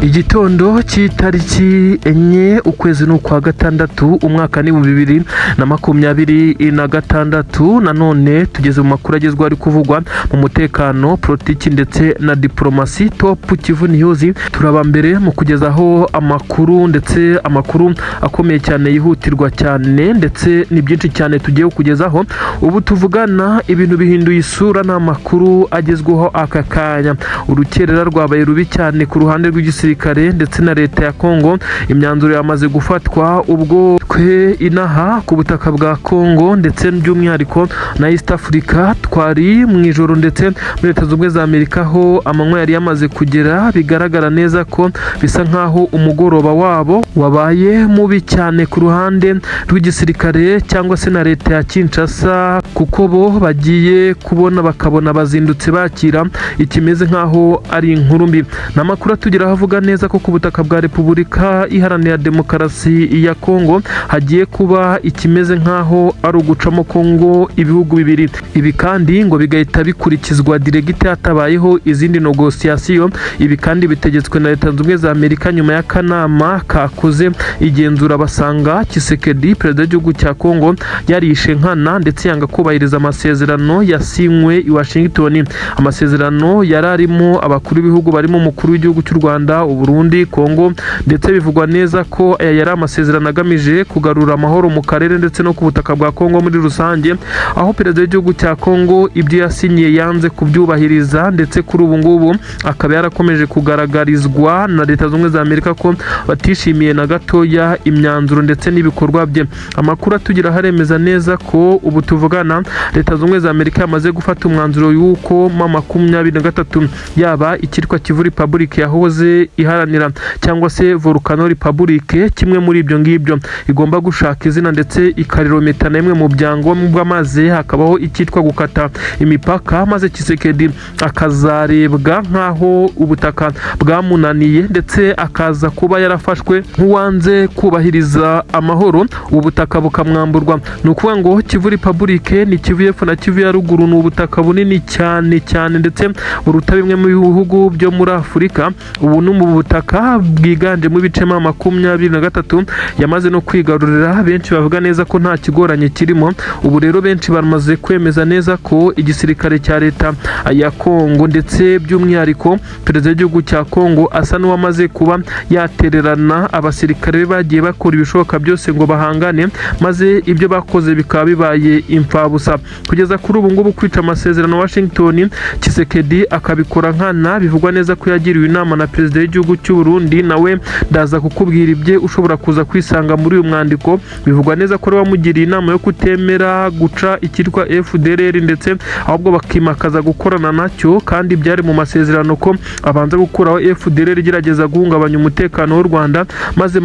Igitondo cy'itariki enye ukwezi n'ukwa gatandatu umwaka ni 2026 nanone tugeze mu makuru agezweho ari kuvugwa mu mutekano, politiki ndetse na diplomasi. Top Kivu News turaba mbere mu kugezaho amakuru ndetse amakuru akomeye cyane yihutirwa cyane ndetse ni byinshi cyane tugiye kugezaho. Ubu tuvugana ibintu bihinduye isura n'amakuru agezweho aka kanya. Urukerera rwabaye rubi cyane ku ruhande rw'igisirikare ndetse na leta ya Kongo. Imyanzuro yamaze gufatwa ubwo twe inaha ku butaka bwa Kongo ndetse by'umwihariko na East Africa twari mu ijoro ndetse muri Leta Zunze Ubumwe za Amerika aho amanywa yari yamaze kugera. Bigaragara neza ko bisa nkaho umugoroba wabo wabaye mubi cyane ku ruhande rw'igisirikare cyangwa se na leta ya Kinshasa, kuko bo bagiye kubona bakabona bazindutse bakira ikimeze nkaho ari inkuru mbi. N'amakuru atugeraho avuga neza ko ku butaka bwa Repubulika Iharanira Demokarasi ya Kongo hagiye kuba ikimeze nkaho ari ugucamo Kongo ibihugu bibiri. Ibi kandi ngo bigahita bikurikizwa diregite hatabayeho izindi negociation. Ibi kandi bitegetswe na Leta Zunze Ubumwe za Amerika nyuma y'akanama kakoze igenzura basanga Tshisekedi perezida w'igihugu cya Kongo yarishe nkana ndetse yanga kubahiriza amasezerano yasinywe i Washington. Amasezerano yararimo abakuru b'ibihugu barimo umukuru w'igihugu cy'u Rwanda, Burundi, Kongo, ndetse bivugwa neza ko yari amasezerano agamije kugarura amahoro mu karere ndetse no ku butaka bwa Kongo muri rusange, aho perezida w'igihugu cya Kongo ibyo yasinyiye yanze kubyubahiriza ndetse kuri ubu ngubu akaba yarakomeje kugaragarizwa na Leta Zunze Ubumwe za Amerika ko batishimiye na gatoya imyanzuro ndetse n'ibikorwa bye. Amakuru atugira haremeza neza ko ubu tuvugana Leta Zunze Ubumwe za Amerika yamaze gufata umwanzuro y'uko mu 2023 yaba ikitwa Kivu Republic yahoze iharanira cyangwa se Volcano Republic, kimwe muri ibyo ngibyo igomba gushaka izina ndetse ikarirometana imwe mu byangombwa, maze hakabaho ikitwa gukata imipaka, maze Tshisekedi akazarebwa nkaho ubutaka bwamunaniye ndetse akaza kuba yarafashwe nk'uwanze kubahiriza amahoro, ubutaka bukamwamburwa. Ni ukuvuga ngo Kivu Republic ni Kivu y'Epfo na Kivu ya Ruguru, ni ubutaka bunini cyane ndetse buruta bimwe mu bihugu byo muri Afurika. Ubu ni mu butaka bwiganje mu bice 23 yamaze no kwigarurira. Benshi bavuga neza ko nta kigoranye kirimo. Ubu rero benshi bamaze kwemeza neza ko igisirikare cya leta ya Kongo ndetse by'umwihariko perezida w'igihugu cya Kongo asa n'uwamaze kuba yatererana abasirikare bagiye bakora ibishoboka byose ngo bahangane, maze ibyo bakoze bikaba bibaye imfabusa. Kugeza kuri ubu ngubu kwica amasezerano Washington, Tshisekedi akabikora nkana. Bivugwa neza ko yagiriwe inama na perezida w'igihugu cy'u Burundi, nawe ndaza kukubwira ibye ushobora kuza kwisanga muri uyu mwandiko. Bivugwa neza ko bamugiriye inama yo kutemera guca ikitwa FDLR ndetse ahubwo bakimakaza gukorana nacyo, kandi byari mu masezerano ko abanza gukuraho FDLR igerageza guhungabanya umutekano w'u Rwanda, maze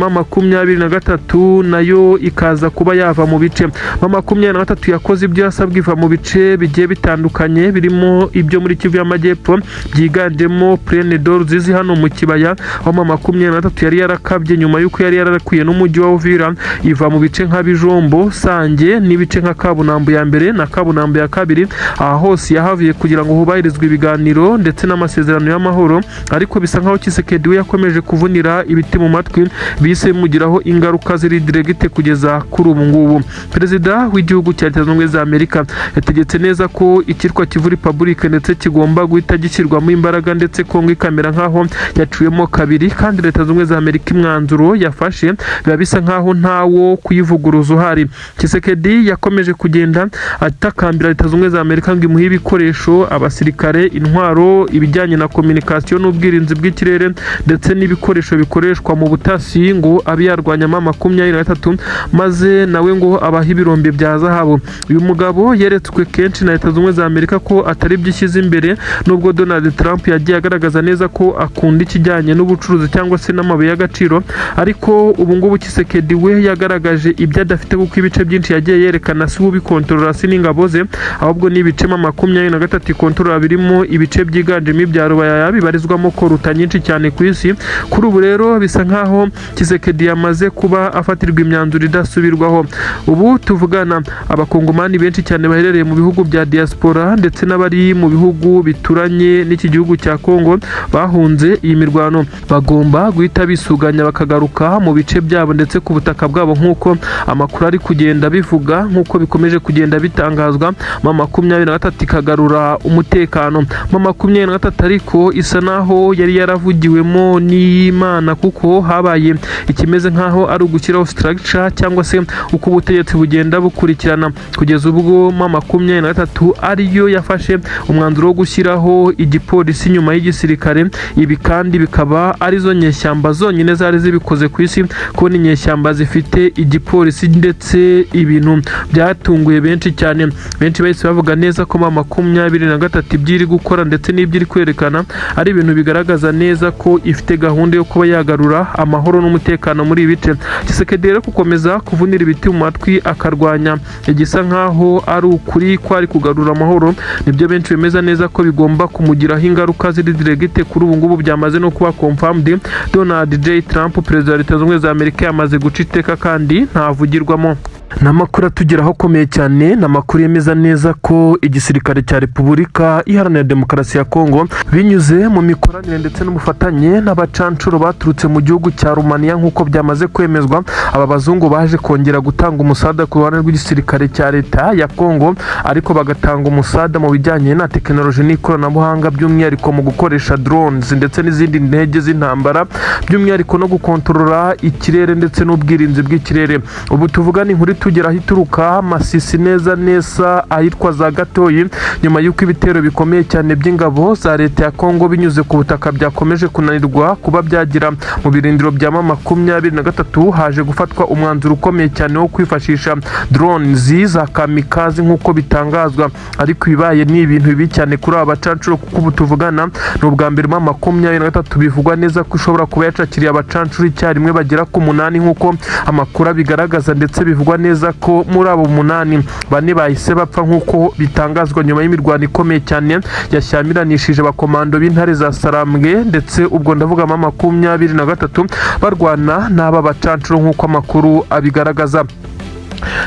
2023 nayo ikaza kuba yava mu bice. 2023 yakoze ibyo yasabwe iva mu bice bigiye bitandukanye birimo ibyo muri Kivu y'Amajyepfo byiganjemo Plaine d'Or zizi hano mu kibaya, aho 2023 yari yarakabye nyuma y'uko yari yararakuye n'umujyi wa Uvira iva mu bice nka Bijombo, Sange n'ibice nka Kabunambo ya mbere na Kabunambo ya kabiri. Aha hose yahavuye kugira ngo hubahirizwe ibiganiro ndetse n'amasezerano y'amahoro, ariko bisa nkaho Tshisekedi we yakomeje kuvunira ibiti mu matwi, bise mugiraho ingaruka ziri diregite kugeza kuri ubu ngubu. Perezida w'igihugu cya Leta Zunze Ubumwe za Amerika yategetse neza ko ikitwa Kivu Republic ndetse kigomba guhita gishyirwamo imbaraga ndetse Kongo ikamera nkaho yacuyemo kabiri, kandi Leta Zunze Ubumwe za Amerika imwanzuro yafashe biba bisa nkaho ntawo kuyivuguruza uhari. Tshisekedi yakomeje kugenda atakambira Leta Zunze Ubumwe za Amerika ngo imuhe ibikoresho, abasirikare, intwaro, ibijyanye na communication n'ubwirinzi bw'ikirere ndetse n'ibikoresho bikoreshwa mu butasi ngo abe yarwanya 2023, maze nawe ngo abaha ibirombe bya zahabu. Uyu mugabo yeretswe kenshi na Leta Zunze Ubumwe za Amerika ko atari byishyize imbere, nubwo Donald Trump yagiye agaragaza neza ko akunda ikijyanye n'ubucuruzi cyangwa se n'amabuye y'agaciro, ariko ubu ngubu Tshisekedi we we yagaragaje ibyo adafite kuko ibice byinshi yagiye yerekana si ubikontorora si n'ingabo ze, ahubwo ni ibice 23 ikontorora birimo ibice byiganjemo ibya Rubaya bibarizwamo koruta nyinshi cyane ku isi. Kuri ubu rero bisa nkaho Tshisekedi yamaze kuba afatirwa imyanzuro idasubirwaho. Ubu tuvugana abakongomani benshi cyane baherereye mu bihugu bya diaspora ndetse n'abari mu bihugu bituranye n'iki gihugu cya Kongo bahunze iyi mirwano bagomba guhita bisuganya bakagaruka mu bice byabo ndetse ku butaka bwabo nk'uko amakuru ari kugenda bivuga, nk'uko bikomeje kugenda bitangazwa. 23 ikagarura umutekano. 23 ariko isa naho yari yaravugiwemo n'Imana kuko habaye ikimeze nkaho ari ugushyiraho structure cyangwa se uko ubutegetsi bugenda bukurikirana kugeza ubwo 23 ariyo yafashe umwanzuro wo gushyiraho igipolisi nyuma y'igisirikare. Ibi kandi bikaba arizo nyeshyamba zonyine zari zibikoze ku isi, kubona inyeshyamba zifite igipolisi ndetse ibintu byatunguye benshi cyane. Benshi bahise bavuga neza ko 23 ibyiri gukora ndetse n'ibyiri kwerekana ari ibintu bigaragaza neza ko ifite gahunda yo kuba yagarura amahoro n'umutekano muri ibi bice. Tshisekedi rero gukomeza kuvunira ibiti mu matwi akarwanya igisa nkaho ari ukuri ko ari kugarura amahoro, nibyo benshi bemeza neza ko bigomba kumugiraho ingaruka ziri direct. Kuri ubu ngubu byamaze no kuba confirmed. Donald J. Trump, perezida wa Leta Zunze Ubumwe za Amerika, yamaze guca iteka kandi ntavugirwamo. Namakuru atugeraho komeye cyane, namakuru yemeza neza ko igisirikare cya Repubulika Iharanira Demokarasi ya Kongo binyuze mu mikoranire ndetse n'umufatanye n'abacancuro baturutse mu gihugu cya Romania nk'uko byamaze kwemezwa. Aba bazungu baje kongera gutanga umusada ku ruhande rw'igisirikare cya Leta ya Kongo, ariko bagatanga umusada mu bijyanye na tekinoloji n'ikoranabuhanga, by'umwihariko mu gukoresha drones ndetse n'izindi ndege z'intambara, by'umwihariko no gukontorora ikirere ndetse n'ubwirinzi bw'ikirere. Ubu tuvugana inkuru tugera ahituruka Masisi neza ahitwa za Gatoyi, nyuma y'uko ibitero bikomeye cyane by'ingabo za Leta ya Kongo binyuze ku butaka byakomeje kunanirwa kuba byagira mu birindiro bya 23, haje gufatwa umwanzuro ukomeye cyane wo kwifashisha drones za kamikazi nk'uko bitangazwa. Ariko ibibaye ni ibintu bibi cyane kuri aba bacancuro kuko ubu tuvugana ni ubwa mbere 23 bivugwa neza ko ishobora kuba yacakiriye abacancuro icyarimwe bagera ku 8 nk'uko amakuru bigaragaza, ndetse bivugwa neza ko muri abo 8 bane bahise bapfa nk'uko bitangazwa nyuma y'imirwano ikomeye cyane yashyamiranyishije abakomando b'intare za Sarambwe, ndetse ubwo ndavuga 23 barwana n'aba bacancuro nk'uko amakuru abigaragaza.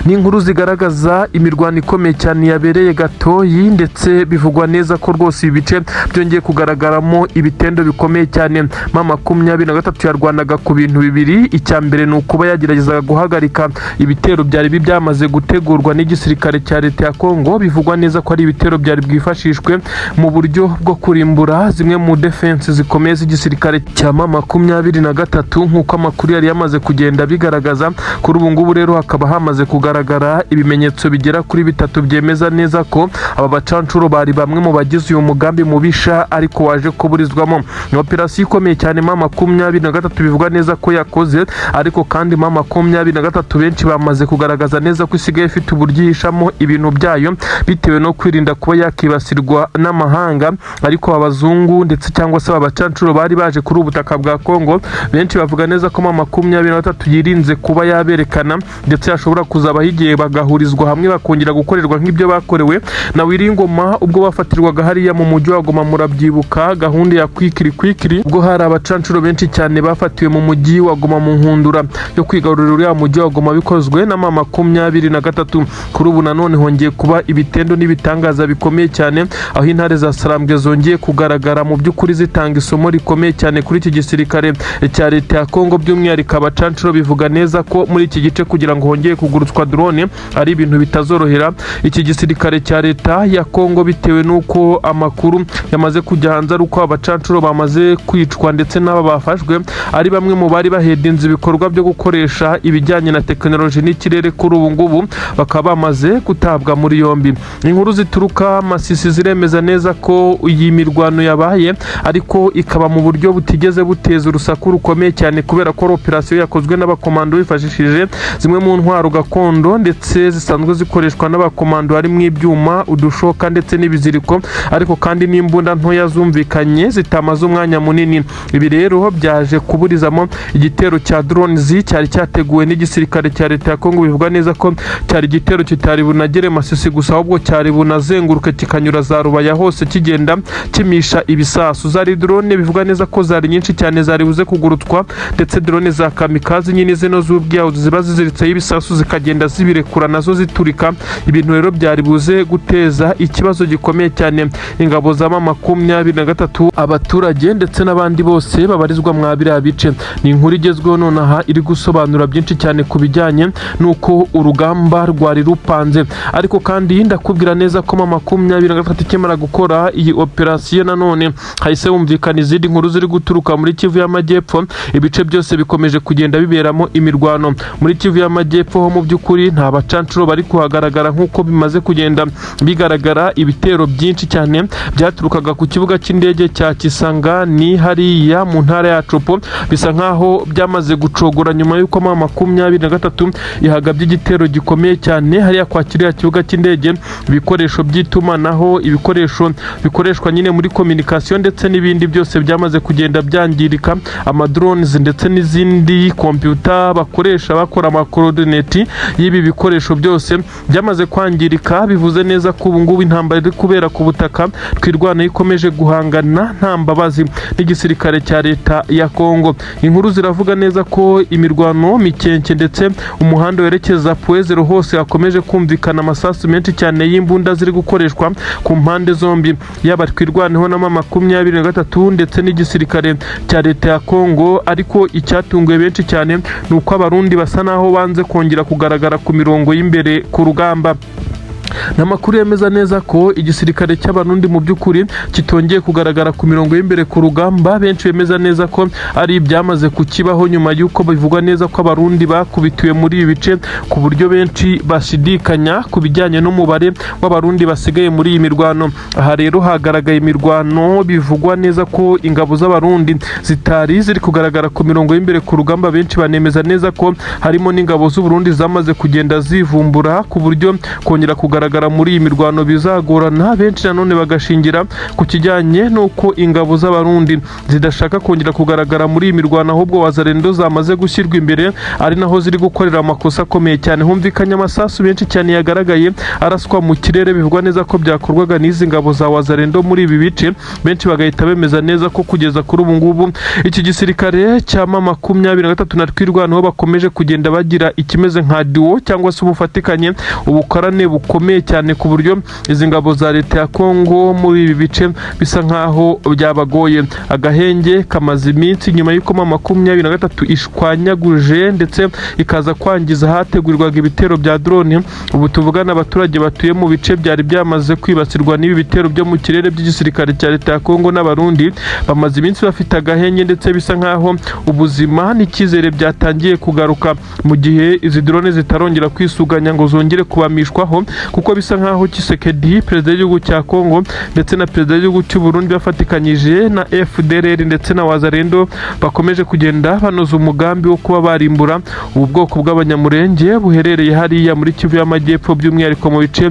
Ni inkuru zigaragaza imirwano ikomeye cyane yabereye Gatoyi, ndetse bivugwa neza ko rwose ibice byongeye kugaragaramo ibitendo bikomeye cyane. 23 yarwanaga ku bintu bibiri. Icya mbere ni ukuba yageragezaga guhagarika ibitero byari byamaze gutegurwa n'igisirikare cya Leta ya Kongo. Bivugwa neza ko ari ibitero byari bwifashishwe mu buryo bwo kurimbura zimwe mu defense zikomeye z'igisirikare cya 23 nk'uko amakuru yari yamaze kugenda bigaragaza. Kuri ubu ngubu rero hakaba hamaze kugaragara ibimenyetso bigera kuri 3 byemeza neza ko aba bacancuro bari bamwe mu bagize uyu mugambi mubisha ariko waje kuburizwamo. Ni operasiyo ikomeye cyane 23 bivugwa neza ko yakoze, ariko kandi 23 benshi bamaze kugaragaza neza ko isigaye ifite uburyo ihishamo ibintu byayo bitewe no kwirinda kuba yakibasirwa n'amahanga. Ariko abazungu ndetse cyangwa se abacancuro bari baje kuri ubutaka bwa Kongo, benshi bavuga neza ko 23 yirinze kuba yaberekana, ndetse ashobora kuzaba higiye bagahurizwa hamwe bakongera gukorerwa nk'ibyo bakorewe na Wiringoma ubwo bafatirwaga hariya mu mujyi wa Goma. Murabyibuka gahunda ya kwikiri ubwo hari abacancuro benshi cyane bafatiwe mu mujyi wa Goma mu nkundura yo kwigarurira uriya mujyi wa Goma bikozwe na 23. Kuri ubu nanone hongeye kuba ibitendo n'ibitangaza bikomeye cyane, aho intare za Sarambwe zongeye kugaragara mu by'ukuri zitanga isomo rikomeye cyane kuri iki gisirikare cya Leta ya Kongo, by'umwihariko abacancuro bivuga neza ko muri iki gice kugira ngo hongeye kugurutswa drone ari ibintu bitazorohera iki gisirikare cya Leta ya Kongo, bitewe n'uko amakuru yamaze kujya hanze ari uko abacancuro bamaze kwicwa ndetse n'aba bafashwe ari bamwe mu bari bahedinze ibikorwa byo gukoresha ibijyanye na tekinoloji n'ikirere. Kuri ubu ngubu bakaba bamaze gutabwa muri yombi. Inkuru zituruka Masisi ziremeza neza ko iyi mirwano yabaye, ariko ikaba mu buryo butigeze buteza urusaku rukomeye cyane kubera ko operasiyo yakozwe n'abakomando bifashishije zimwe mu ntwaro gakondo ndetse zisanzwe zikoreshwa n'abakomando harimo ibyuma, udushoka ndetse n'ibiziriko, ariko kandi n'imbunda ntoya zumvikanye zitamaze umwanya munini. Ibi rero byaje kuburizamo igitero cya drones cyari cyateguwe n'igisirikare cya leta ya Kongo. Bivugwa neza ko cyari igitero kitari bunagere Masisi gusa, ahubwo cyari bunazenguruka kikanyura za Rubaya hose kigenda kimisha ibisasu. Zari drone bivugwa neza ko zari nyinshi cyane, zari buze kugurutwa, ndetse drone za kamikazi nyine zino z'ubwiyahu ziba ziziritseho ibisasu zikagenda zibirekura nazo ziturika. Ibintu rero byari buze guteza ikibazo gikomeye cyane ingabo za M23, abaturage ndetse n'abandi bose babarizwa mwa biriya bice. Ni inkuru igezweho nonaha iri gusobanura byinshi cyane ku bijyanye n'uko urugamba rwari rupanze. Ariko kandi ndakubwira neza ko M23 ikimara gukora iyi operasiyo, nanone hahise humvikana izindi nkuru ziri guturuka muri Kivu y'Amajyepfo. Ibice byose bikomeje kugenda biberamo imirwano. Muri Kivu y'Amajyepfo ho mu by'ukuri nta bacancuro bari kuhagaragara nk'uko bimaze kugenda bigaragara. Ibitero byinshi cyane byaturukaga ku kibuga cy'indege cya Kisangani hariya mu ntara ya Chopo, bisa nkaho byamaze gucogora nyuma y'uko M23 ihagabye igitero gikomeye cyane hariya kwa kiriya kibuga cy'indege. Ibikoresho by'itumanaho, ibikoresho bikoreshwa nyine muri communication ndetse n'ibindi byose byamaze kugenda byangirika. Amadrones ndetse n'izindi computer bakoresha bakora amakoordinate y'ibi bikoresho byose byamaze kwangirika. Bivuze neza ko ubu ngubu intambara iri kubera ku butaka twirwana ikomeje guhangana nta mbabazi n'igisirikare cya leta ya Kongo. Inkuru ziravuga neza ko imirwano mikenke ndetse umuhanda werekeza Puezero hose hakomeje kumvikana amasasu menshi cyane y'imbunda ziri gukoreshwa ku mpande zombi, yaba twirwaneho na M23 ndetse n'igisirikare cya leta ya Kongo. Ariko icyatunguye benshi cyane ni uko abarundi basa naho banze kongera kugaragara ku mirongo y'imbere ku rugamba. Namakuru yemeza neza ko igisirikare cy'abarundi mu by'ukuri kitongeye kugaragara ku mirongo y'imbere ku rugamba. Benshi bemeza neza ko ari ibyamaze kukibaho nyuma y'uko bivugwa neza ko abarundi bakubitiwe muri ibi bice, ku buryo benshi bashidikanya ku bijyanye n'umubare w'abarundi basigaye muri iyi mirwano. Aha rero hagaragaye imirwano bivugwa neza ko ingabo z'abarundi zitari ziri kugaragara ku mirongo y'imbere ku rugamba. Benshi banemeza neza ko harimo n'ingabo z'Uburundi zamaze kugenda zivumbura ku buryo kongera kugaragara muri iyi mirwano bizagorana. Benshi nanone bagashingira ku kijyanye n'uko ingabo z'abarundi zidashaka kongera kugaragara muri iyi mirwano, ahubwo wazarendo zamaze gushyirwa imbere, ari naho ziri gukorera amakosa akomeye cyane. Humvikanye amasasu menshi cyane yagaragaye araswa mu kirere, bivugwa neza ko byakorwaga n'izi ngabo za wazarendo muri ibi bice. Benshi bagahita bemeza neza ko kugeza kuri ubu ngubu iki gisirikare cya M23 na twirwanaho bakomeje kugenda bagira ikimeze nka duo cyangwa se ubufatikanye, ubukorane bukomeye cyane, ku buryo izi ngabo za leta ya Kongo muri ibi bice bisa nkaho byabagoye. Agahenge kamaze iminsi nyuma y'uko M23 ishwanyaguje ndetse ikaza kwangiza hategurirwaga ibitero bya drone. Ubu tuvugana abaturage batuye mu bice byari byamaze kwibasirwa n'ibi bitero byo mu kirere by'igisirikare cya leta ya Kongo n'abarundi bamaze iminsi bafite agahenge, ndetse bisa nkaho ubuzima n'icyizere byatangiye kugaruka mu gihe izi drone zitarongera kwisuganya ngo zongere kubamishwaho, kuko bisa nkaho Tshisekedi perezida w'igihugu cya Kongo ndetse na perezida w'igihugu cy'u Burundi bafatikanyije na FDLR ndetse na wazarendo bakomeje kugenda banoza umugambi wo kuba barimbura ubu bwoko bw'abanyamurenge buherereye hariya muri Kivu y'Amajyepfo, by'umwihariko mu bice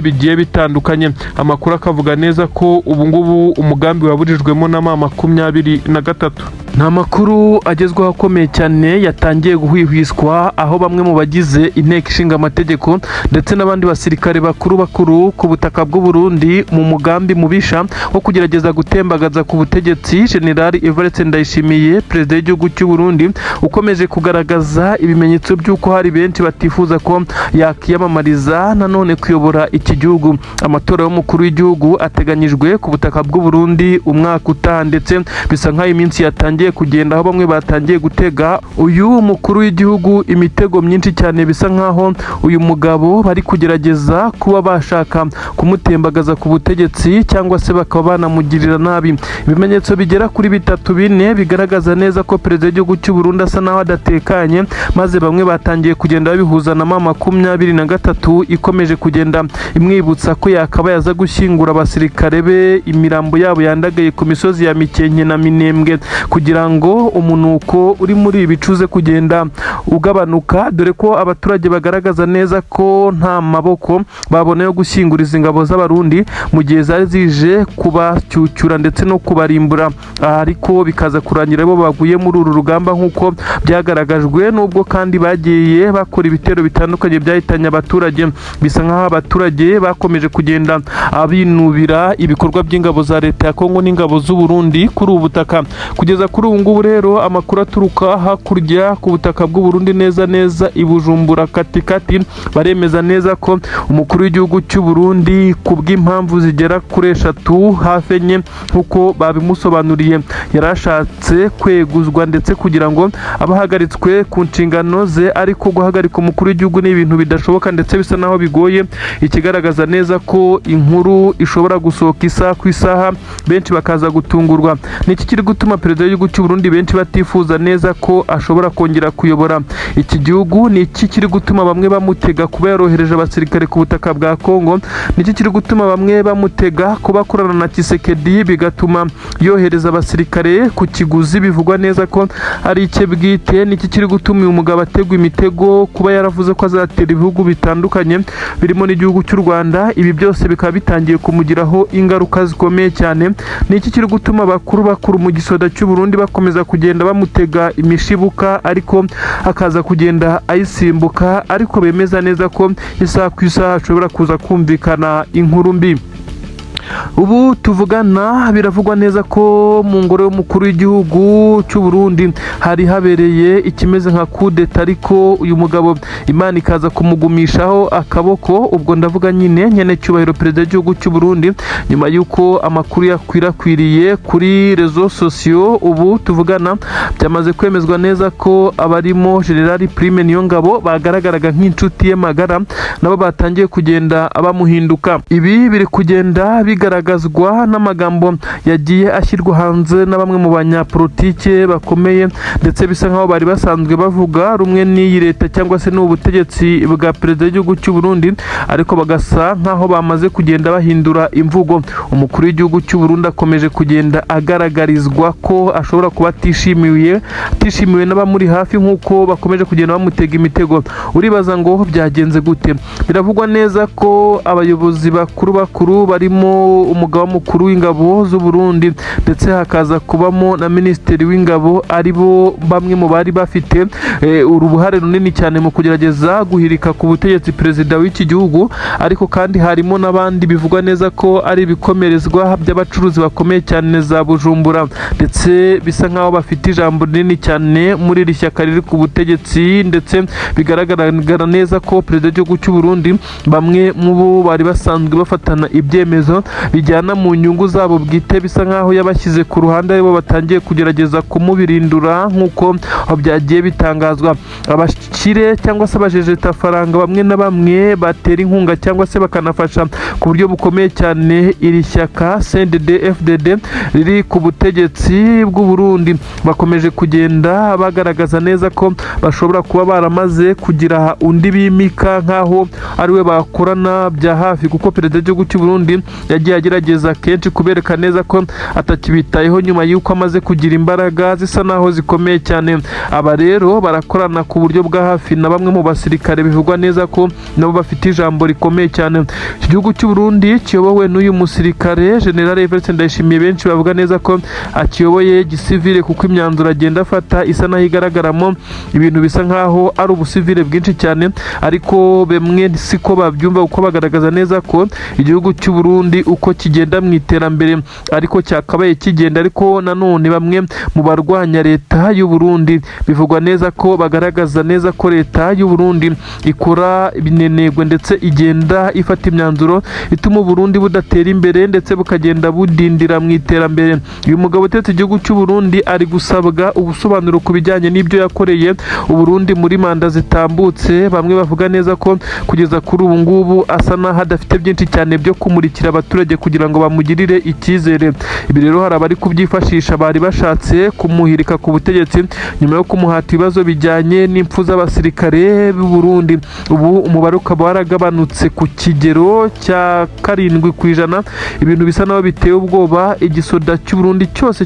bigiye bitandukanye. Amakuru akavuga neza ko ubu ngubu umugambi waburijwemo na M23. Nta makuru agezweho akomeye cyane yatangiye guhwihwiswa, aho bamwe mu bagize inteko ishinga amategeko ndetse n'abandi basirikare bakuru ku butaka bw'u Burundi mu mugambi mubisha wo kugerageza gutembagaza ku butegetsi General Evariste Ndayishimiye, perezida w'igihugu cy'u Burundi, ukomeje kugaragaza ibimenyetso by'uko hari benshi batifuza ko yakiyamamariza nanone kuyobora iki gihugu. Amatora y'umukuru w'igihugu ateganyijwe ku butaka bw'u Burundi umwaka utaha, ndetse bisa nk'aho iminsi yatangiye kugenda, aho bamwe batangiye gutega uyu mukuru w'igihugu imitego myinshi cyane. Bisa nkaho uyu mugabo bari kugerageza kuba bashaka kumutembagaza ku butegetsi cyangwa se bakaba banamugirira nabi. Ibimenyetso bigera kuri 3-4 bigaragaza neza ko perezida w'igihugu cy'u Burundi asa naho adatekanye, maze bamwe batangiye kugenda babihuza na M23 ikomeje kugenda imwibutsa ko yakaba yaza gushyingura abasirikare be imirambo yabo yandagaye ku misozi ya Mikenke na Minembwe kugira kugira ngo umunuko uri muri ibi bicuze kugenda ugabanuka, dore ko abaturage bagaragaza neza ko nta maboko babona yo gushyinguriza ingabo z'abarundi mu gihe zari zije kubacyucyura ndetse no kubarimbura, ariko bikaza kurangira bo baguye muri uru rugamba nk'uko byagaragajwe, nubwo kandi bagiye bakora ibitero bitandukanye byahitanye abaturage. Bisa nk'aho abaturage bakomeje kugenda abinubira ibikorwa by'ingabo za leta ya Kongo n'ingabo z'u Burundi kuri ubu butaka. Kugeza kuri ubu ngubu rero amakuru aturuka hakurya ku butaka bw'u Burundi neza i Bujumbura katikati baremeza neza ko umukuru w'igihugu cy'u Burundi ku bw'impamvu zigera kuri 3 hafi enye nk'uko babimusobanuriye yarashatse kweguzwa ndetse kugira ngo abahagaritswe ku nshingano ze, ariko guhagarika umukuru w'igihugu ni ibintu bidashoboka ndetse bisa naho bigoye, ikigaragaza neza ko inkuru ishobora gusohoka isaha ku isaha benshi bakaza gutungurwa. Niki kiri gutuma perezida w'igihugu cy'u Burundi benshi batifuza neza ko ashobora kongera kuyobora iki gihugu? Niki kiri gutuma bamwe bamutega kuba yarohereje abasirikare ku butaka bwa Kongo? Niki kiri gutuma bamwe bamutega kuba akorana na Tshisekedi bigatuma yohereza abasirikare ku kiguzi bivugwa neza ko ari icye bwite? Niki kiri gutuma uyu mugabo ategwa imitego kuba yaravuze ko azatera ibihugu bitandukanye birimo n'igihugu cy'u Rwanda? Ibi byose bikaba bitangiye kumugiraho ingaruka zikomeye cyane. Niki kiri gutuma bakuru mu gisoda cy'u Burundi bakomeza kugenda bamutega imishibuka ariko akaza kugenda ayisimbuka, ariko bemeza neza ko isaha ku isaha ashobora kuza kumvikana inkuru mbi? Ubu tuvugana biravugwa neza ko mu ngoro y'umukuru w'igihugu cy'u Burundi hari habereye ikimeze nka kudeta, ariko uyu mugabo Imana ikaza kumugumishaho akaboko. Ubwo ndavuga nyene cyubahiro perezida w'igihugu cy'u Burundi, nyuma y'uko amakuru yakwirakwiriye kuri rezo sosiyo. Ubu tuvugana byamaze kwemezwa neza ko abarimo General Prime Niyongabo bagaragaraga nk'inshuti ye magara nabo batangiye kugenda bamuhinduka. Ibi biri kugenda bigaragazwa n'amagambo yagiye ashyirwa hanze na bamwe mu banyapolitike bakomeye, ndetse bisa nkaho bari basanzwe bavuga rumwe n'iyi leta cyangwa se n'ubutegetsi bwa perezida w'igihugu cy'u Burundi, ariko bagasa nkaho bamaze kugenda bahindura imvugo. Umukuru w'igihugu cy'u Burundi akomeje kugenda agaragarizwa ko ashobora kuba atishimiwe n'abamuri hafi nk'uko bakomeje kugenda bamutega imitego. Uribaza ngo byagenze gute? Biravugwa neza ko abayobozi bakuru barimo umugaba mukuru w'ingabo z'u Burundi ndetse hakaza kubamo na minisitiri w'ingabo, aribo bamwe mu bari bafite urubuhare runini cyane mu kugerageza guhirika ku butegetsi perezida w'iki gihugu, ariko kandi harimo n'abandi bivugwa neza ko ari ibikomerezwa by'abacuruzi bakomeye cyane za Bujumbura, ndetse bisa nkaho bafite ijambo rinini cyane muri iri shyaka riri ku butegetsi, ndetse bigaragara neza ko perezida w'igihugu cy'u Burundi bamwe mu bo bari basanzwe bafatana ibyemezo bijyana mu nyungu zabo bwite, bisa nkaho yabashyize ku ruhande aribo batangiye kugerageza kumubirindura nk'uko byagiye bitangazwa. Abakire cyangwa se abajejetafaranga bamwe na bamwe batera inkunga cyangwa se bakanafasha ku buryo bukomeye cyane iri shyaka CNDD-FDD riri ku butegetsi bw'u Burundi, bakomeje kugenda bagaragaza neza ko bashobora kuba baramaze kugira undi bimika nkaho ariwe bakorana bya hafi, kuko perezida w'igihugu cy'u Burundi yagiye agerageza kenshi kubereka neza ko atakibitayeho nyuma y'uko amaze kugira imbaraga zisa naho zikomeye cyane. Aba rero barakorana ku buryo bwa hafi na bamwe mu basirikare bivugwa neza ko nabo bafite ijambo rikomeye cyane. Iki gihugu cy'u Burundi kiyobowe n'uyu musirikare General Evariste Ndayishimiye, benshi bavuga neza ko akiyoboye gisivile kuko imyanzuro agenda afata isa naho igaragaramo ibintu bisa nkaho ari ubusivile bwinshi cyane, ariko bemwe siko babyumva kuko bagaragaza neza ko igihugu cy'u Burundi uko kigenda mu iterambere ariko cyakabaye kigenda, ariko nanone bamwe mu barwanya leta y'u Burundi bivugwa neza ko bagaragaza neza ko leta y'u Burundi ikora ibinenegwe ndetse igenda ifata imyanzuro ituma u Burundi budatera imbere ndetse bukagenda budindira mu iterambere. Uyu mugabo utetse igihugu cy'u Burundi ari gusabwa ubusobanuro ku bijyanye n'ibyo yakoreye u Burundi muri manda zitambutse. Bamwe bavuga neza ko kugeza kuri ubu ngubu asa naho adafite byinshi cyane byo kumurikira abaturage abaturage kugira ngo bamugirire icyizere. Ibi rero hari abari kubyifashisha bari bashatse kumuhirika ku butegetsi nyuma yo kumuhata ibibazo bijyanye n'impfu z'abasirikare b'u Burundi. Ubu umubare ukaba waragabanutse ku kigero cya 7%, ibintu bisa naho biteye ubwoba. Igisoda cy'u Burundi cyose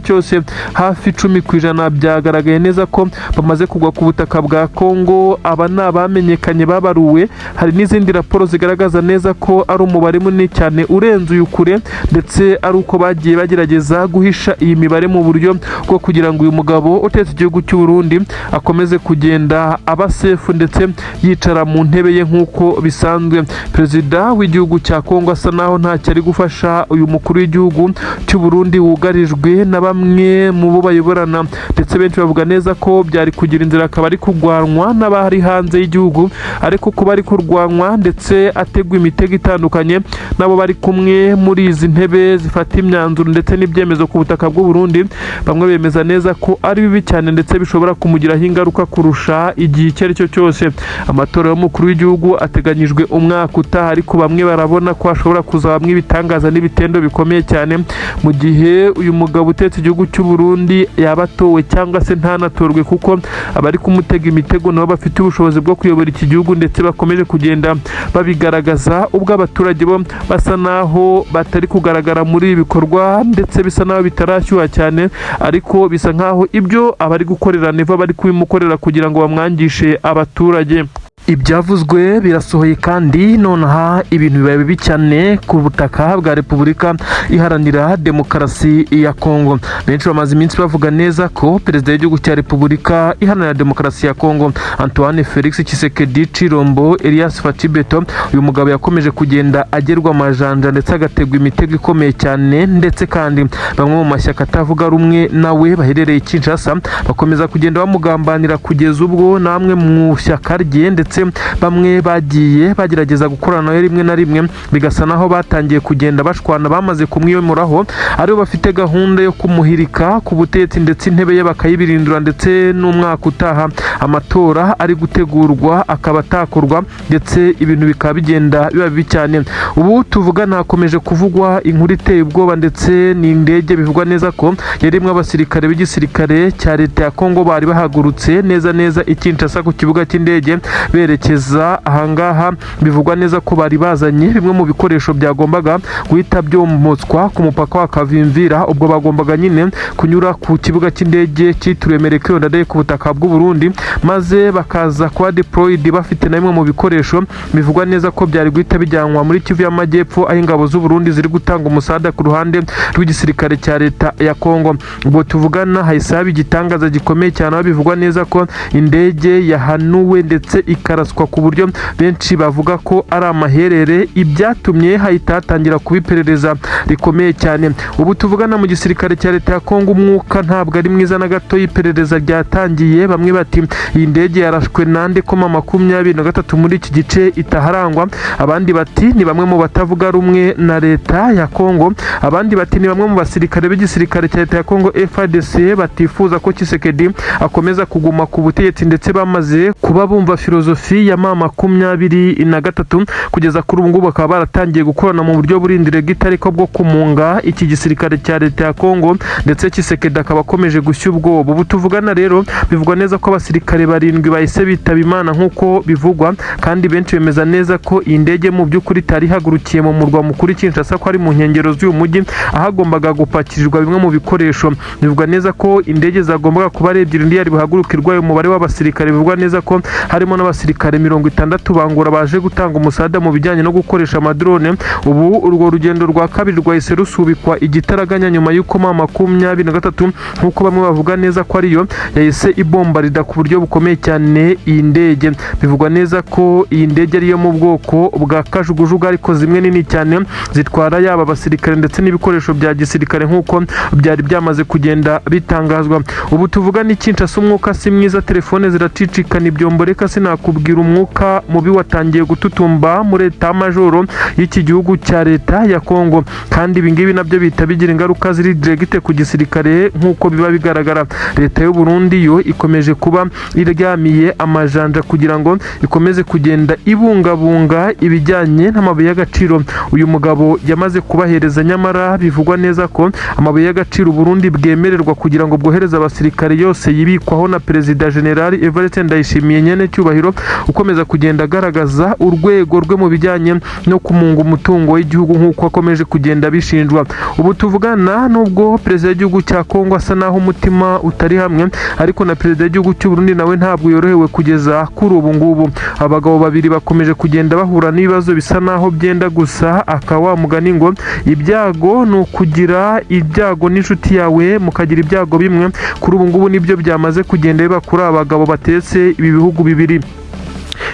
hafi 10% byagaragaye neza ko bamaze kugwa ku butaka bwa Kongo. Aba ni abamenyekanye babaruwe. Hari n'izindi raporo zigaragaza neza ko ari umubare munini cyane urenze uyu kure, ndetse ari uko bagiye bagerageza guhisha iyi mibare mu buryo bwo kugira ngo uyu mugabo utetse igihugu cy'u Burundi akomeze kugenda aba safe ndetse yicara mu ntebe ye nk'uko bisanzwe. Perezida w'igihugu cya Kongo asa naho ntacyo ari gufasha uyu mukuru w'igihugu cy'u Burundi wugarijwe na bamwe mu bo bayoborana, ndetse benshi bavuga neza ko byari kugira inzira akaba ari kurwanwa n'abari hanze y'igihugu, ariko kuba ari kurwanwa ndetse ategwa imitego itandukanye nabo bari kumwe muri izi ntebe zifata imyanzuro ndetse n'ibyemezo ku butaka bw'u Burundi, bamwe bemeza neza ko ari bibi cyane ndetse bishobora kumugiraho ingaruka kurusha igihe icyo ari cyo cyose. Amatora y'umukuru w'igihugu ateganyijwe umwaka utaha, ariko bamwe barabona ko hashobora kuzabamwo ibitangaza n'ibitendo bikomeye cyane mu gihe uyu mugabo utetse igihugu cy'u Burundi yaba atowe cyangwa se ntanatorwe, kuko abari kumutega imitego nabo bafite ubushobozi bwo kuyobora iki gihugu ndetse bakomeje kugenda babigaragaza, ubwo abaturage bo basa naho batari kugaragara muri ibi bikorwa ndetse bisa naho bitarashyuha cyane, ariko bisa nkaho ibyo abari gukorera Neva bari kubimukorera kugira ngo bamwangishe abaturage. Ibyavuzwe birasohoye kandi nonaha ibintu bibaye bibi cyane ku butaka bwa Repubulika Iharanira Demokarasi ya Kongo. Benshi bamaze iminsi bavuga neza ko perezida w'igihugu cya Repubulika Iharanira Demokarasi ya Kongo Antoine Felix Tshisekedi Tshilombo Elias Fachibeto, uyu mugabo yakomeje kugenda agerwa amajanja ndetse agategwa imitego ikomeye cyane, ndetse kandi bamwe mu mashyaka atavuga rumwe nawe baherereye Kinshasa bakomeza kugenda bamugambanira kugeza ubwo namwe mu shyaka rye ndetse bamwe bagiye bagerageza gukorana nawe rimwe na rimwe, bigasa naho batangiye kugenda bashwana, bamaze kumwiyomuraho aribo bafite gahunda yo kumuhirika ku butegetsi ndetse intebe ye bakayibirindura, ndetse n'umwaka utaha amatora ari gutegurwa akaba atakorwa, ndetse ibintu bikaba bigenda biba bibi cyane. Ubu tuvugana hakomeje kuvugwa inkuru iteye ubwoba, ndetse ni indege bivugwa neza ko yarimwe abasirikare b'igisirikare cya leta ya Kongo bari bahagurutse neza i Kinshasa ku kibuga cy'indege berekeza ahangaha. Bivugwa neza ko bari bazanye bimwe mu bikoresho byagombaga guhita byomotswa ku mupaka wa Kavimvira, ubwo bagombaga nyine kunyura ku kibuga cy'indege cyitiriwe Melchior Ndadaye ku butaka bw'u Burundi, maze bakaza kuba deployed bafite na bimwe mu bikoresho bivugwa neza ko byari guhita bijyanwa muri Kivu y'Amajyepfo, aho ingabo z'u Burundi ziri gutanga umusada ku ruhande rw'igisirikare cya leta ya Kongo. Ubwo tuvugana hahise haba igitangaza gikomeye cyane, aho bivugwa neza ko indege yahanuwe ndetse ikaraswa ku buryo benshi bavuga ko ari amaherere, ibyatumye hahita hatangira kuba iperereza rikomeye cyane. Ubu tuvugana mu gisirikare cya leta ya Kongo umwuka ntabwo ari mwiza na gato, iperereza ryatangiye. Bamwe bati iyi ndege yarashwe nande ko 23 muri iki gice itaharangwa, abandi bati ni bamwe mu batavuga rumwe na leta ya Kongo, abandi bati ni bamwe mu basirikare b'igisirikare cya leta ya Kongo FARDC batifuza ko Tshisekedi akomeza kuguma ku butegetsi, ndetse bamaze kuba bumva filozofi ya 23 kugeza kuri ubu ngubu bakaba baratangiye gukorana mu buryo burindire bw'itariko bwo kumunga iki gisirikare cya leta ya Kongo, ndetse Tshisekedi akaba akomeje gushya ubwoba. Ubu tuvugana rero bivugwa neza ko abasirikare 7 bahise bitaba Imana nk'uko bivugwa, kandi benshi bemeza neza ko iyi ndege mu by'ukuri itari ihagurukiye mu murwa mukuru Kinshasa, ko ari mu nkengero z'uyu mujyi ahagombaga gupakirirwa bimwe mu bikoresho. Bivugwa neza ko indege zagombaga kuba ari 2 yari buhagurukirwa, umubare w'abasirikare bivugwa neza ko harimo n'abasirikare 60 bangura baje gutanga umusada mu bijyanye no gukoresha amadrone. Ubu urwo rugendo rwa kabiri rwahise rusubikwa igitaraganya nyuma y'uko 23 nk'uko bamwe bavuga neza ko ariyo yahise ibombarida ku buryo bukomeye cyane iyi ndege. Bivugwa neza ko iyi ndege ariyo mu bwoko bwa kajugujugu, ariko zimwe nini cyane zitwara yaba abasirikare ndetse n'ibikoresho bya gisirikare nk'uko byari byamaze kugenda bitangazwa. Ubu tuvuga ni Kinshasa umwuka si mwiza, telefone ziracicikana ibyombo, reka sinakubwira ndakubwira umwuka mubi watangiye gututumba muri leta majoro y'iki gihugu cya leta ya Kongo, kandi ibi ngibi nabyo bihita bigira ingaruka ziri direct ku gisirikare nk'uko biba bigaragara. Leta y'u Burundi yo ikomeje kuba iryamiye amajanja kugira ngo ikomeze kugenda ibungabunga ibijyanye n'amabuye y'agaciro uyu mugabo yamaze kubahereza, nyamara bivugwa neza ko amabuye y'agaciro Burundi bwemererwa kugira ngo bwohereze abasirikare yose yibikwaho na Perezida General Evariste Ndayishimiye nyene cyubahiro, ukomeza kugenda agaragaza urwego rwe mu bijyanye no kumunga umutungo w'igihugu nk'uko akomeje kugenda bishinjwa. Ubu tuvugana nubwo Perezida w'igihugu cya Kongo asa naho umutima utari hamwe, ariko na Perezida w'igihugu cy'u Burundi nawe ntabwo yorohewe kugeza kuri ubu ngubu. Abagabo babiri bakomeje kugenda bahura n'ibibazo bisa naho byenda gusa akawa mugani ngo ibyago ni ukugira ibyago n'inshuti yawe mukagira ibyago bimwe. Kuri ubu ngubu nibyo byamaze kugenda biba kuri abagabo batetse ibi bihugu bibiri.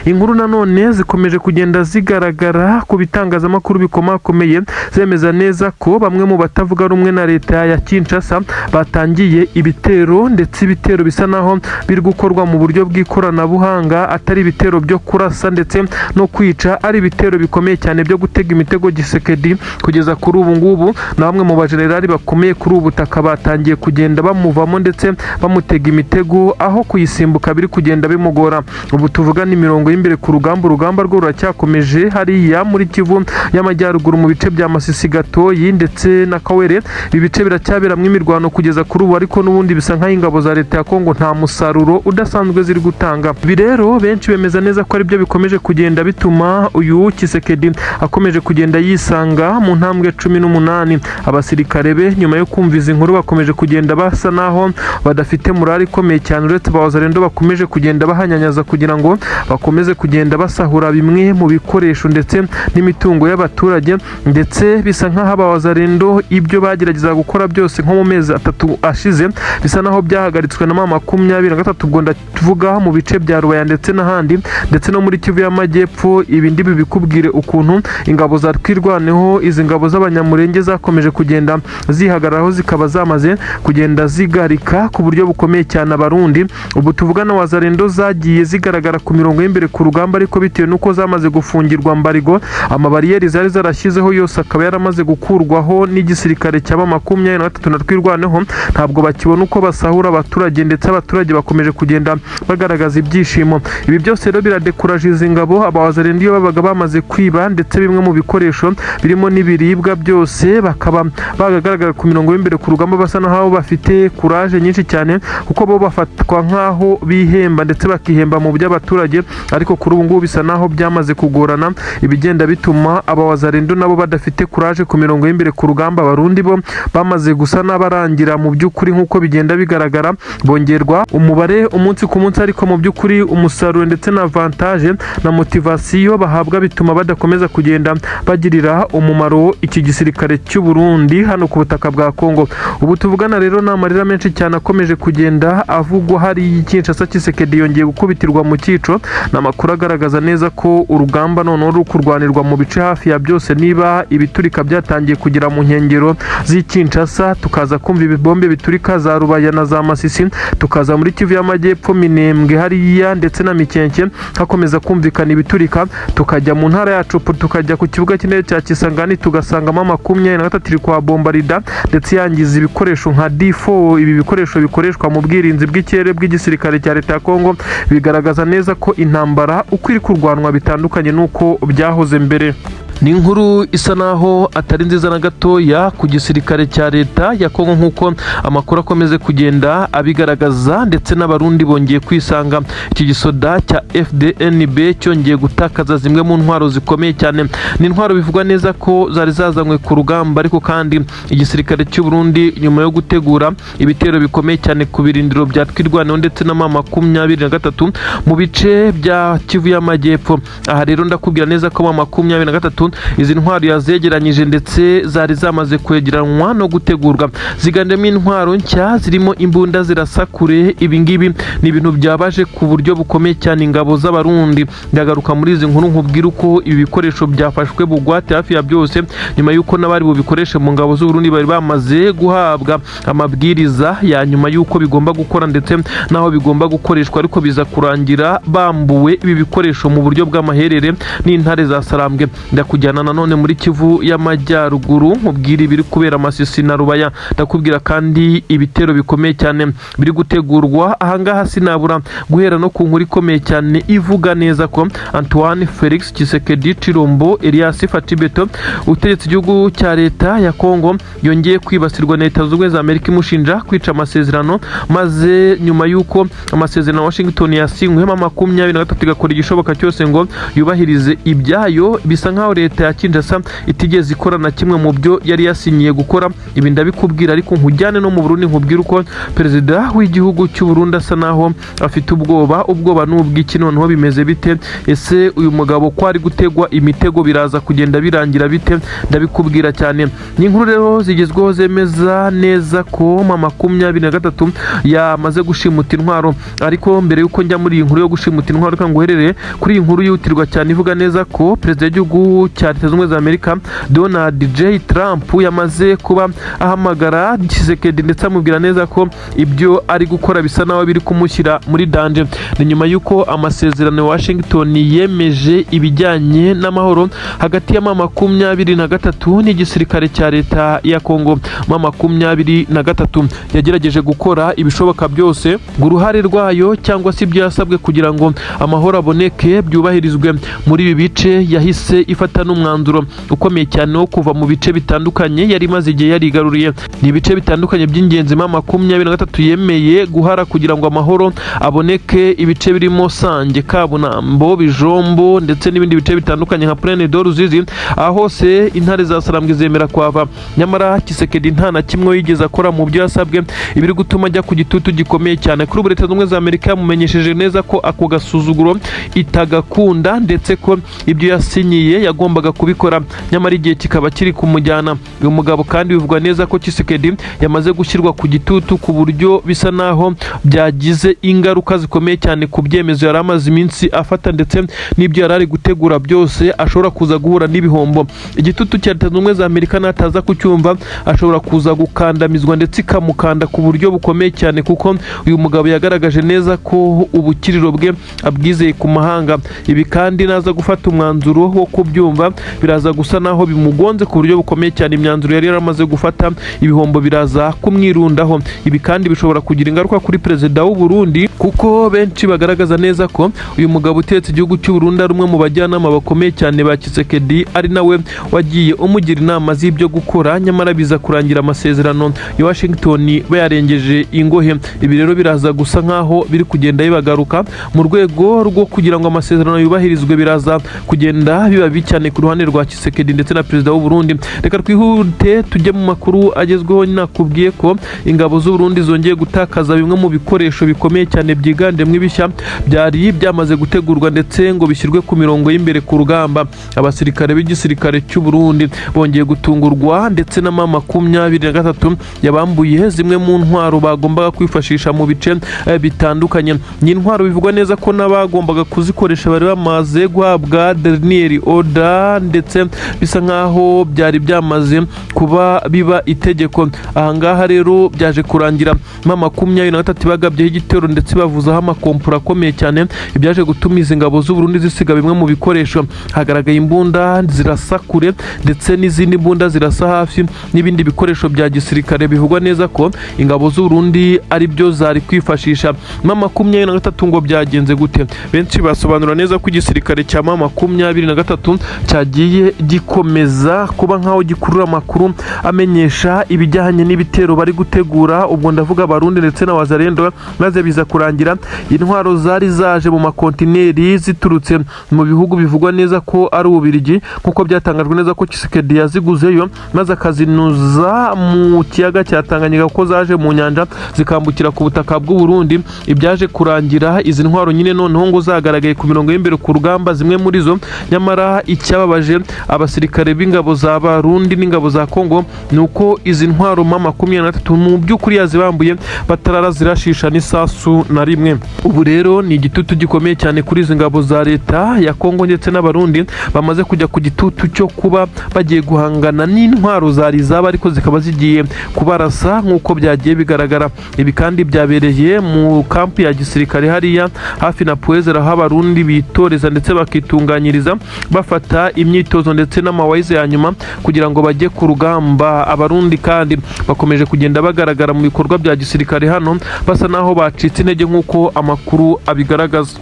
Inkuru nanone zikomeje kugenda zigaragara ku bitangazamakuru bikomakomeye zemeza neza ko bamwe mu batavuga rumwe na leta ya Kinshasa batangiye ibitero, ndetse ibitero bisa naho biri gukorwa mu buryo bw'ikoranabuhanga, atari ibitero byo kurasa ndetse no kwica, ari ibitero bikomeye cyane byo gutega imitego Gisekedi. Kugeza kuri ubu ngubu na bamwe mu bajenerali bakomeye kuri ubu butaka batangiye kugenda bamuvamo ndetse bamutega imitego, aho kuyisimbuka biri kugenda bimugora. Ubu tuvuga ni mirongo y'imbere ku rugamba. Urugamba rwo ruracyakomeje hariya muri Kivu y'Amajyaruguru mu bice bya Masisi, Gatoyi ndetse na Kawere. Ibi bice biracyaberamwe imirwano kugeza kuri ubu, ariko n'ubundi bisa nk'aho ingabo za leta ya Kongo nta musaruro udasanzwe ziri gutanga. Ibi rero benshi bemeza neza ko ari byo bikomeje kugenda bituma uyu Tshisekedi akomeje kugenda yisanga mu ntambwe 18. Abasirikare be nyuma yo kumva izi nkuru bakomeje kugenda basa naho badafite morali ikomeye cyane, uretse abazarendo bakomeje kugenda bahanyanyaza kugira ngo bakomeze kugenda basahura bimwe mu bikoresho ndetse n'imitungo y'abaturage, ndetse bisa nk'aho abazarendo ibyo bagerageza gukora byose nko mu mezi 3 ashize bisa naho byahagaritswe na 23. Ubwo ndavuga mu bice bya Rubaya ndetse n'ahandi, ndetse no muri Kivu y'Amajyepfo. Ibindi bikubwire ukuntu ingabo za twirwaneho, izi ngabo z'abanyamurenge zakomeje kugenda zihagararaho, zikaba zamaze kugenda zigarika ku buryo bukomeye cyane abarundi. Ubu tuvugana wazarendo zagiye zigaragara ku mirongo y'imbere ku rugamba, ariko bitewe nuko zamaze gufungirwa mbarigo, amabariyeri zari zarashyizeho yose akaba yaramaze gukurwaho n'igisirikare cya 23 na twirwaneho, ntabwo bakibona uko basahura abaturage, ndetse abaturage bakomeje kugenda bagaragaza ibyishimo. Ibi byose rero biradekuraje izi ngabo. Abawazarendo iyo babaga bamaze kwiba ndetse bimwe mu bikoresho birimo n'ibiribwa byose, bakaba bagagaragara ku mirongo y'imbere ku rugamba basa naho bafite courage nyinshi cyane, kuko bo bafatwa nkaho bihemba ndetse bakihemba mu by'abaturage. Ariko kuri ubu ngubu bisa naho byamaze kugorana, ibigenda bituma abawazarendo nabo badafite courage ku mirongo y'imbere ku rugamba. Abarundi bo bamaze gusa n'abarangira mu by'ukuri nk'uko bigenda bigaragara, bongerwa umubare umunsi ku munsi, ariko mu by'ukuri umusaruro ndetse na avantage na motivation bahabwa bituma badakomeza kugenda bagirira umumaro iki gisirikare cy'u Burundi hano ku butaka bwa Kongo. Ubu tuvugana rero n'amarira menshi cyane akomeje kugenda avugwa hari Kinshasa. Tshisekedi yongeye gukubitirwa mu cyico, n'amakuru agaragaza neza ko urugamba none ruri kurwanirwa mu bice hafi ya byose. Niba ibiturika byatangiye kugira mu nkengero z'Kinshasa, tukaza kumva ibibombe biturika za Rubaya na za Masisi, tukaza muri Kivu y'Amajyepfo Minembwe hariya ndetse na Mikenke hakomeza kumvikana ibiturika, tukajya mu ntara yacu tukajya ku kibuga cy'indege cya Kisangani tugasangamo 23 iri kwa bombarida ndetse yangiza ibikoresho nka D4. Ibi bikoresho bikoreshwa mu bwirinzi bw'ikirere bw'igisirikare cya leta ya Kongo, bigaragaza neza ko intambara uko iri kurwanwa bitandukanye nuko byahoze mbere. Ni inkuru isa naho atari nziza na gatoya ku gisirikare cya leta ya Kongo nk'uko amakuru akomeze kugenda abigaragaza, ndetse n'abarundi bongeye kwisanga iki gisoda cya FDNB cyongeye gutakaza zimwe mu ntwaro zikomeye cyane. Ni intwaro bivugwa neza ko zari zazanywe ku rugamba, ariko kandi igisirikare cy'u Burundi nyuma yo gutegura ibitero bikomeye cyane ku birindiro bya twirwaneho ndetse na 23 mu bice bya Kivu y'Amajyepfo. Aha rero ndakubwira neza ko 23 izi ntwaro yazegeranyije ndetse zari zamaze kwegeranwa no gutegurwa, ziganjemo intwaro nshya zirimo imbunda zirasa kure. Ibi ngibi ni ibintu byabaje ku buryo bukomeye cyane ingabo z'abarundi. Ndagaruka muri izi nkuru nkubwira uko ibi bikoresho byafashwe bugwate hafi ya byose, nyuma y'uko n'abari bubikoreshe mu ngabo z'Uburundi bari bamaze guhabwa amabwiriza ya nyuma y'uko bigomba gukora ndetse naho bigomba gukoreshwa, ariko biza kurangira bambuwe ibi bikoresho mu buryo bw'amaherere n'intare za Sarambwe. Ndakujyana nanone muri Kivu y'Amajyaruguru nkubwira ibiri kubera Masisi na Rubaya, ndakubwira kandi ibitero bikomeye cyane biri gutegurwa ahangaha. Sinabura guhera no ku nkuru ikomeye cyane ivuga neza ko Antoine Felix Tshisekedi Chilombo Elias Fatibeto utegetse igihugu cya leta ya Kongo yongeye kwibasirwa na Leta Zunze Ubumwe za Amerika imushinja kwica amasezerano, maze nyuma y'uko amasezerano ya Washington yasinywe mu 2023 igakora igishoboka cyose ngo yubahirize ibyayo, bisa nkaho leta ya Kinshasa itigeze ikora na kimwe mu byo yari yasinyiye gukora. Ibi ndabikubwira, ariko nkujyane no mu Burundi nkubwira uko perezida w'igihugu cy'u Burundi asa naho afite ubwoba n'ubwiki. Noneho bimeze bite? Ese uyu mugabo ko ari gutegwa imitego biraza kugenda birangira bite? Ndabikubwira cyane. Ni inkuru rero zigezweho zemeza neza ko mu 2023 yamaze gushimuta intwaro, ariko mbere y'uko njya muri iyi nkuru yo gushimuta intwaro reka nguherere kuri iyi nkuru yihutirwa cyane ivuga neza ko perezida w'igihugu cya Leta Zunze Ubumwe za Amerika Donald J. Trump yamaze kuba ahamagara Tshisekedi ndetse amubwira neza ko ibyo ari gukora bisa naho biri kumushyira muri danger. Ni nyuma y'uko amasezerano ya Washington yemeje ibijyanye n'amahoro hagati ya 2023 n'igisirikare cya leta ya Kongo. 2023 yagerageje gukora ibishoboka byose ngo uruhare rwayo cyangwa se ibyo yasabwe kugira ngo amahoro aboneke byubahirizwe. Muri ibi bice yahise ifata n'umwanzuro ukomeye cyane wo kuva mu bice bitandukanye yari maze igihe yarigaruriye. Ni ibice bitandukanye by'ingenzi 2023 yemeye guhara kugira ngo amahoro aboneke, ibice birimo Sange, Kabunambo, Bijombo ndetse n'ibindi bice bitandukanye nka Plaine de Ruzizi. Aho hose intare za Sarambwe zemera kwava, nyamara Tshisekedi nta na kimwe yigeze akora mu byo yasabwe, ibiri gutuma ajya ku gitutu gikomeye cyane. Kuri ubu Leta Zunze Ubumwe za Amerika yamumenyesheje neza ko ako gasuzuguro itagakunda ndetse ko ibyo yasinyiye yagombaga kubikora, nyamara igihe kikaba kiri kumujyana. Uyu mugabo kandi bivugwa neza ko Tshisekedi yamaze gushyirwa ku gitutu ku buryo bisa naho byagize ingaruka zikomeye cyane ku byemezo yari amaze iminsi afata ndetse n'ibyo yari ari gutegura byose. Ashobora kuza guhura n'ibihombo. Igitutu cya Leta Zunze Ubumwe za Amerika nataza kucyumva ashobora kuza gukandamizwa ndetse ikamukanda ku buryo bukomeye cyane, kuko uyu mugabo yagaragaje neza ko ubukiriro bwe abwizeye ku mahanga. Ibi kandi naza gufata umwanzuro wo kubyumva biraza gusa naho bimugonze ku buryo bukomeye cyane. Imyanzuro yari yaramaze gufata, ibihombo biraza kumwirundaho. Ibi kandi bishobora kugira ingaruka kuri perezida w'u Burundi, kuko benshi bagaragaza neza ko uyu mugabo utetse igihugu cy'u Burundi ari umwe mu bajyanama bakomeye cyane ba Tshisekedi, ari nawe wagiye umugira inama z'ibyo gukora, nyamara biza kurangira amasezerano ya Washington bayarengeje ingohe. Ibi rero biraza gusa nkaho biri kugenda bibagaruka mu rwego rwo kugira ngo amasezerano yubahirizwe. Biraza kugenda biba cyane ku ruhande rwa Tshisekedi ndetse na perezida w'u Burundi. Reka twihute tujye mu makuru agezweho. Nakubwiye ko ingabo z'u Burundi zongeye gutakaza bimwe mu bikoresho bikomeye cyane byiganjemo ibishya byari byamaze gutegurwa ndetse ngo bishyirwe ku mirongo y'imbere ku rugamba. Abasirikare b'igisirikare cy'u Burundi bongeye gutungurwa ndetse na 2023 yabambuye zimwe mu ntwaro bagombaga kwifashisha mu bice bitandukanye. Ni intwaro bivugwa neza ko n'abagombaga kuzikoresha bari bamaze guhabwa dernier order ndetse bisa nkaho byari byamaze kuba biba itegeko. Ahangaha rero byaje kurangira 2023 bagabyeho igitero ndetse bavuzaho amakompura akomeye cyane, ibyaje gutuma izi ngabo z'u Burundi zisiga bimwe mu bikoresho. Hagaragaye imbunda zirasa kure ndetse n'izindi mbunda zirasa hafi n'ibindi bikoresho bya gisirikare. Bivugwa neza ko ingabo z'u Burundi ari byo zari kwifashisha. 2023 ngo byagenze gute? Benshi basobanura neza ko igisirikare cya 2023 cyagiye gikomeza kuba nkaho gikurura amakuru amenyesha ibijyanye n'ibitero bari gutegura. Ubwo ndavuga Abarundi ndetse na Wazalendo, maze biza kurangira intwaro zari zaje mu makontineri ziturutse mu bihugu bivugwa neza ko ari Ububiligi, nkuko byatangajwe neza ko Tshisekedi yaziguzeyo maze akazinuza mu kiyaga cya Tanganyika, ko zaje mu nyanja zikambukira ku butaka bw'u Burundi. Ibyaje kurangira izi ntwaro nyine noneho ngo zagaragaye ku mirongo y'imbere ku rugamba, zimwe muri zo, nyamara icyababaje abasirikare b'ingabo za Barundi n'ingabo za Kongo nuko izi ntwaro M23 mu by'ukuri yazibambuye batarara zirashisha n'isasu na rimwe. Ubu rero ni igitutu gikomeye cyane kuri izi ngabo za leta ya Kongo ndetse n'abarundi bamaze kujya ku gitutu cyo kuba bagiye guhangana n'intwaro zari zaba ariko zikaba zigiye kubarasa nk'uko byagiye bigaragara. Ibi kandi byabereye mu kampi ya gisirikare hariya hafi na Puezera aho abarundi bitoreza ndetse bakitunganyiriza bafata imyitozo ndetse n'amawayize ya nyuma kugira ngo bajye ku rugamba. Abarundi kandi bakomeje kugenda bagaragara mu bikorwa bya gisirikare hano basa naho bacitse intege nk'uko amakuru abigaragaza.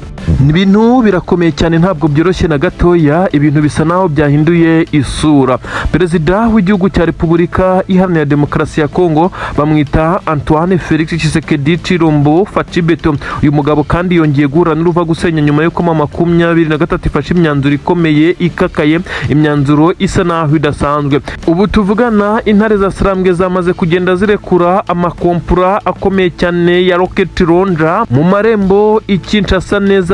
Ibintu birakomeye cyane, ntabwo byoroshye na gatoya, ibintu bisa naho byahinduye isura. Perezida w'igihugu cya Repubulika Iharanira Demokarasi ya Kongo bamwita Antoine Felix Tshisekedi Tshilombo Fachibeto. Uyu mugabo kandi yongeye guhura n'uruva gusenya nyuma y'uko M23 ifashe imyanzuro ikomeye ikakaye, imyanzuro isa naho idasanzwe. Ubu tuvugana intare za Sarambwe zamaze kugenda zirekura amakompura akomeye cyane ya rocket launcher mu marembo Kinshasa neza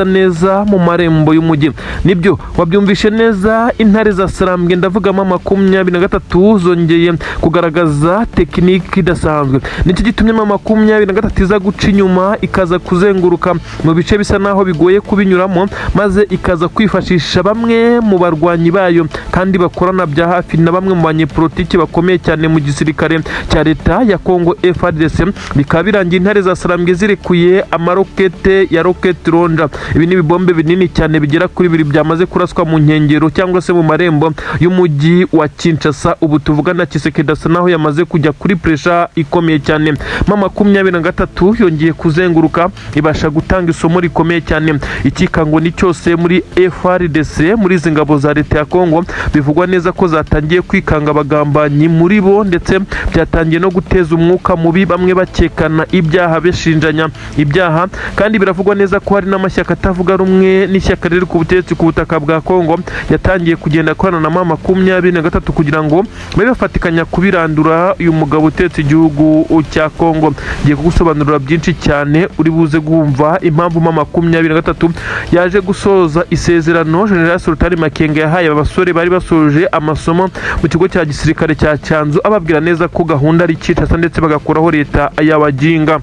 mu marembo y'umujyi. Nibyo wabyumvishe neza, intare za Sarambwe ndavugamo M23 zongeye kugaragaza tekiniki idasanzwe. Nicyo gitumye M23 iza guca inyuma ikaza kuzenguruka mu bice bisa naho bigoye kubinyuramo, maze ikaza kwifashisha bamwe mu barwanyi bayo kandi bakorana bya hafi na bamwe mu banyepolitiki bakomeye cyane mu gisirikare cya leta ya Kongo FARDC. Bikaba birangiye intare za Sarambwe zirekuye amarokete ya rocket launcher. Ibi ni ibibombe binini cyane bigera kuri 2 byamaze kuraswa mu nkengero cyangwa se mu marembo y'umujyi wa Kinshasa. Ubu tuvugana Tshisekedi asa naho yamaze kujya kuri pressure ikomeye cyane. M23 yongeye kuzenguruka ibasha gutanga isomo rikomeye cyane. Ikikango ni cyose muri FARDC, muri izi ngabo za leta ya Kongo, bivugwa neza ko zatangiye kwikanga abagambanyi muri bo ndetse byatangiye no guteza umwuka mubi, bamwe bakekana ibyaha beshinjanya ibyaha. Kandi biravugwa neza ko hari n'amashyaka atavuga rumwe n'ishyaka riri ku butegetsi ku butaka bwa Kongo yatangiye kugenda korana na M23 kugira ngo babe bafatikanya kubirandura uyu mugabo utetse igihugu cya Kongo. Ngiye kugusobanurira byinshi cyane uri buze guhumva impamvu M23 yaje gusoza isezerano General Sultan Makenga yahaye abasore bari basoje amasomo mu kigo cya gisirikare cya Cyanzu, ababwira neza ko gahunda ari Kinshasa ndetse bagakuraho leta y'abajinga.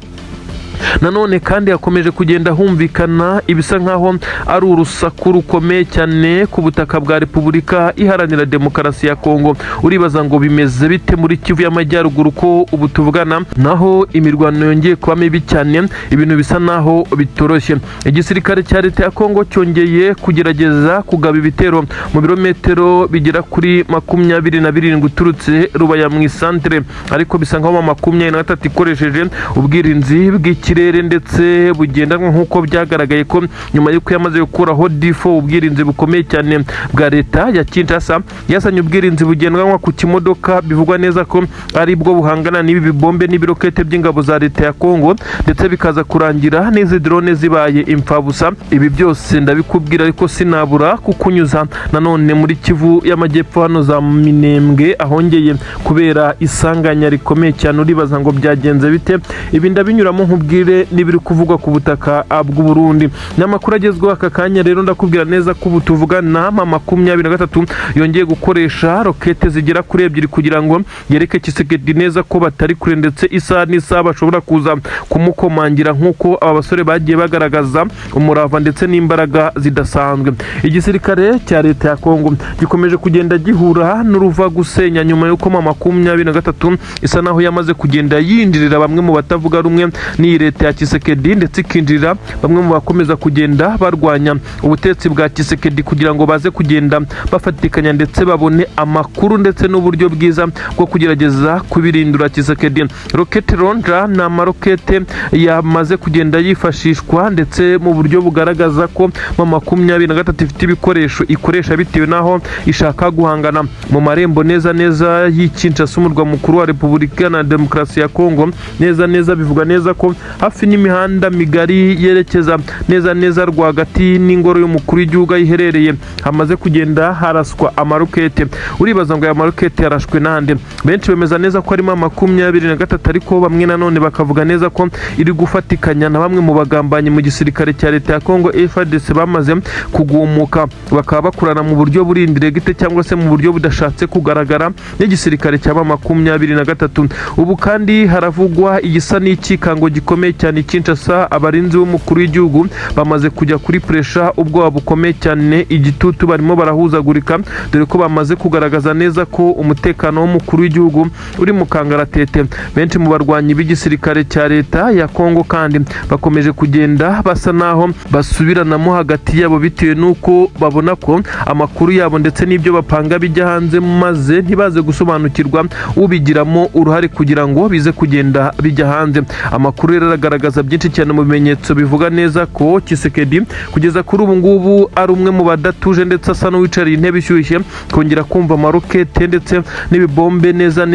Nanone kandi yakomeje kugenda humvikana ibisa nkaho ari urusaku rukomeye cyane ku butaka bwa Repubulika Iharanira Demokarasi ya Kongo. Uribaza ngo bimeze bite muri Kivu y'Amajyaruguru ko ubu tuvugana naho imirwano yongeye kuba mibi cyane, ibintu bisa naho bitoroshye. Igisirikare cya leta ya Kongo cyongeye kugerageza kugaba ibitero mu birometero bigera kuri 27 uturutse Rubaya mu isantere, ariko bisa nkaho M23 ikoresheje ubwirinzi bw'ikirere ndetse bugendanwa nk'uko byagaragaye ko nyuma y'uko yamaze gukuraho D4 ubwirinzi bukomeye cyane bwa leta ya Kinshasa, yasanye ubwirinzi bugendanwa ku kimodoka. Bivugwa neza ko ari bwo buhangana n'ibi bibombe n'ibirokete by'ingabo za leta ya Kongo, ndetse bikaza kurangira n'izi drone zibaye imfabusa. Ibi byose ndabikubwira ariko sinabura kukunyuza nanone muri Kivu y'Amajyepfo hano za Minembwe ahongeye kubera isanganya rikomeye cyane. Uribaza ngo byagenze bite? Ibi ndabinyuramo nkubwire n'ibiri kuvugwa ku butaka bw'u Burundi. N'amakuru agezweho aka kanya rero ndakubwira neza ko ubu tuvugana M23 yongeye gukoresha rokete zigera kuri 2 kugira ngo yereke Tshisekedi neza ko batari kure, ndetse isaha n'isaha bashobora kuza kumukomangira nk'uko aba basore bagiye bagaragaza umurava ndetse n'imbaraga zidasanzwe. Igisirikare cya leta ya Kongo gikomeje kugenda gihura n'uruva gusenya nyuma y'uko M23 isa naho yamaze kugenda yinjirira bamwe mu batavuga rumwe ni leta ya Tshisekedi, ndetse ikinjirira bamwe mu bakomeza kugenda barwanya ubutetsi bwa Tshisekedi kugira ngo baze kugenda bafatikanya ndetse babone amakuru ndetse n'uburyo bwiza bwo kugerageza kubirindura Tshisekedi. Rocket launcher ni amarokete yamaze kugenda yifashishwa ndetse mu buryo bugaragaza ko M23 ifite ibikoresho ikoresha bitewe naho ishaka guhangana mu marembo neza y'Kinshasa, umurwa mukuru wa Repubulika na Demokarasi ya Kongo. Neza bivuga neza ko hafi n'imihanda migari yerekeza neza rwagati n'ingoro y'umukuru w'igihugu iherereye hamaze kugenda haraswa amarokete. Uribaza ngo aya marokete yarashwe nande? Benshi bemeza neza ko arimo 23 ariko bamwe nanone bakavuga neza ko iri gufatikanya na bamwe mu bagambanyi mu gisirikare cya leta ya Kongo FARDC bamaze kugumuka, bakaba bakurana mu buryo burindire gite cyangwa se mu buryo budashatse kugaragara n'igisirikare cya 23. Ubu kandi haravugwa igisa n'ikikango gikomeye cyane Kinshasa. Abarinzi b'umukuru w'igihugu bamaze kujya kuri pressure, ubwo bukomeye cyane, igitutu barimo barahuzagurika, dore ko bamaze kugaragaza neza ko umutekano w'umukuru w'igihugu uri mu kangaratete. Benshi mu barwanyi b'igisirikare cya leta ya Kongo kandi bakomeje kugenda basa naho basubiranamo hagati yabo bitewe nuko babona ko amakuru yabo ndetse n'ibyo bapanga bijya hanze, maze ntibaze gusobanukirwa ubigiramo uruhare kugira ngo bize kugenda bijya hanze. Amakuru rero aragaragaza byinshi cyane mu bimenyetso bivuga neza ko Tshisekedi kugeza kuri ubu ngubu ari umwe mu badatuje ndetse asa n'uwicariye intebe ishyushye, kongera kumva amarokete ndetse n'ibibombe neza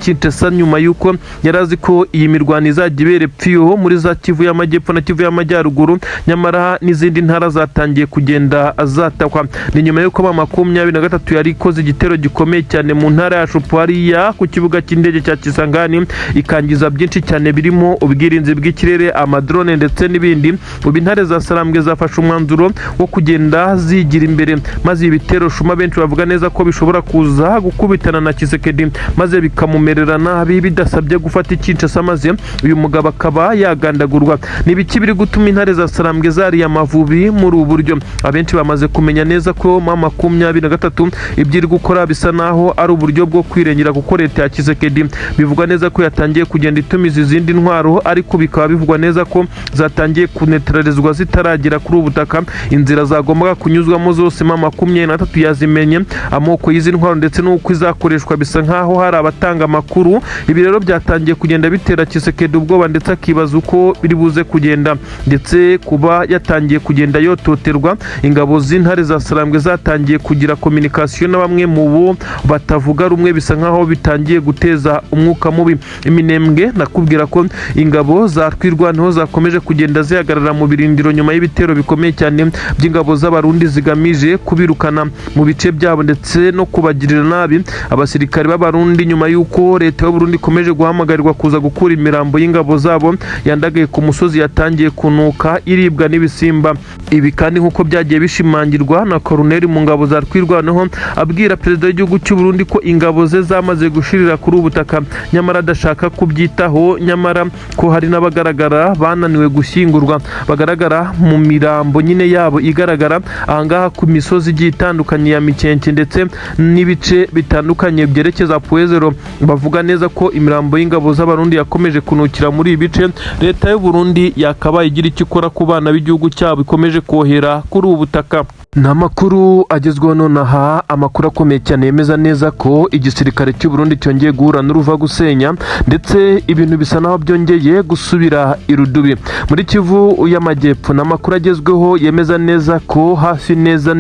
Kinshasa, nyuma yuko yarazi ko iyi mirwano izajya ibere pfiyo muri za Kivu y'Amajyepfo na Kivu y'Amajyaruguru, nyamara n'izindi ntara zatangiye kugenda zatakwa. Ni nyuma yuko 23 yari ikoze igitero gikomeye cyane mu ntara ya Shopwariya ku kibuga cy'indege cya Kisangani, ikangiza byinshi cyane birimo ubwirinzi bw'ikirere, amadrone ndetse n'ibindi. Ubu intare za Sarambwe zafashe umwanzuro wo kugenda zigira imbere, maze ibitero shuma benshi bavuga neza ko bishobora kuza gukubitana na Tshisekedi maze bikamumerera nabi bidasabye gufata Kinshasa, maze uyu mugabo akaba yagandagurwa. Ni biki biri gutuma intare za Sarambwe zari amavubi muri ubu buryo? Abenshi bamaze kumenya neza ko 23 ibyiri gukora bisa naho ari uburyo bwo kwirengera, kuko leta ya Tshisekedi bivugwa neza ko yatangiye kugenda itumiza izindi ntwaro, ariko bikaba bivugwa neza ko zatangiye kunetralizwa zitaragera kuri ubutaka. Inzira zagombaga kunyuzwamo zose 23 yazimenye, amoko y'izi ntwaro ndetse n'uko izakoreshwa bisa nkaho hari abatanga amakuru. Ibi rero byatangiye kugenda bitera Tshisekedi ubwoba, ndetse akibaza uko biri buze kugenda, ndetse kuba yatangiye kugenda yototerwa. Ingabo z'intare za Sarambwe zatangiye kugira communication na bamwe mu bo batavuga rumwe, bisa nkaho bitangiye guteza umwuka mubi. Iminembwe nakubwira ko ingabo za Twirwaneho zakomeje kugenda zihagarara mu birindiro nyuma y'ibitero bikomeye cyane by'ingabo z'abarundi zigamije kubirukana mu bice byabo ndetse no kubagirira nabi abasirikare b'abarundi, nyuma y'uko leta y'u Burundi ikomeje guhamagarirwa kuza gukura imirambo y'ingabo zabo yandagaye ku musozi yatangiye kunuka iribwa n'ibisimba. Ibi kandi nk'uko byagiye bishimangirwa na Colonel mu ngabo za Twirwaneho, abwira perezida w'igihugu cy'u Burundi ko ingabo ze zamaze gushirira kuri ubutaka, nyamara adashaka kubyitaho, nyamara ko hari n'abagaragara bananiwe gushyingurwa, bagaragara mu mirambo nyine yabo igaragara ahangaha ku misozi igiye itandukanye ya Mikenke ndetse n'ibice bitandukanye byerekeza Puezero. Bavuga neza ko imirambo y'ingabo z'abarundi yakomeje kunukira muri ibi bice. Leta y'u Burundi yakabaye igira icyo ikora ku bana b'igihugu cyabo ikomeje kohera kuri ubu butaka. N'amakuru agezweho nonaha, amakuru akomeye cyane yemeza neza ko igisirikare cy'u Burundi cyongeye guhura n'uruva gusenya, ndetse ibintu bisa naho byongeye gusubira irudubi muri Kivu y'Amajyepfo. N'amakuru agezweho yemeza neza ko hafi neza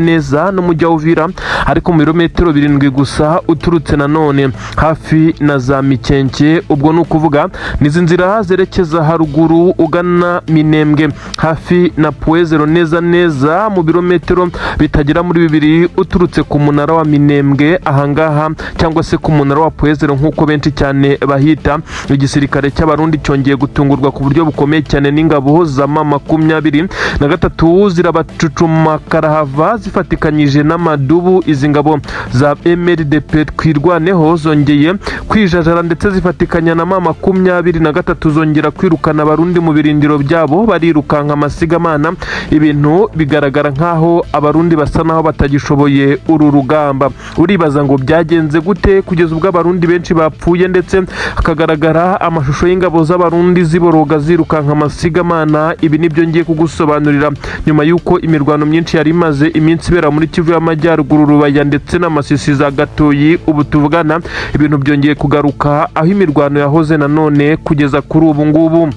n'umujyi wa Uvira, ariko mu birometero 7 gusa uturutse nanone hafi na za Mikenke, ubwo ni ukuvuga nizi nzira zerekeza haruguru ugana Minembwe hafi na Puezero, neza mu birometero bitagera muri 2 uturutse ku munara wa Minembwe ahangaha, cyangwa se ku munara wa Puezero nk'uko benshi cyane bahita. Igisirikare cy'abarundi cyongeye gutungurwa ku buryo bukomeye cyane n'ingabo za 23 zirabacucuma karahava zifatikanyije n'amadubu. Izi ngabo za MRDP Twirwaneho zongeye kwijajara ndetse zifatikanya na 23 zongera kwirukana abarundi mu birindiro byabo, barirukanka amasigamana. Ibintu bigaragara nkaho abarundi basa naho batagishoboye uru rugamba. Uribaza ngo byagenze gute kugeza ubwo abarundi benshi bapfuye, ndetse hakagaragara amashusho y'ingabo z'abarundi ziboroga zirukanka amasigamana. Ibi nibyo ngiye kugusobanurira nyuma y'uko imirwano myinshi yari imaze iminsi ibera muri Kivu y'Amajyaruguru, Rubaya ndetse n'amasisi za Gatoyi. Ubu tuvugana ibintu byongeye kugaruka aho imirwano yahoze nanone kugeza kuri ubu ngubu.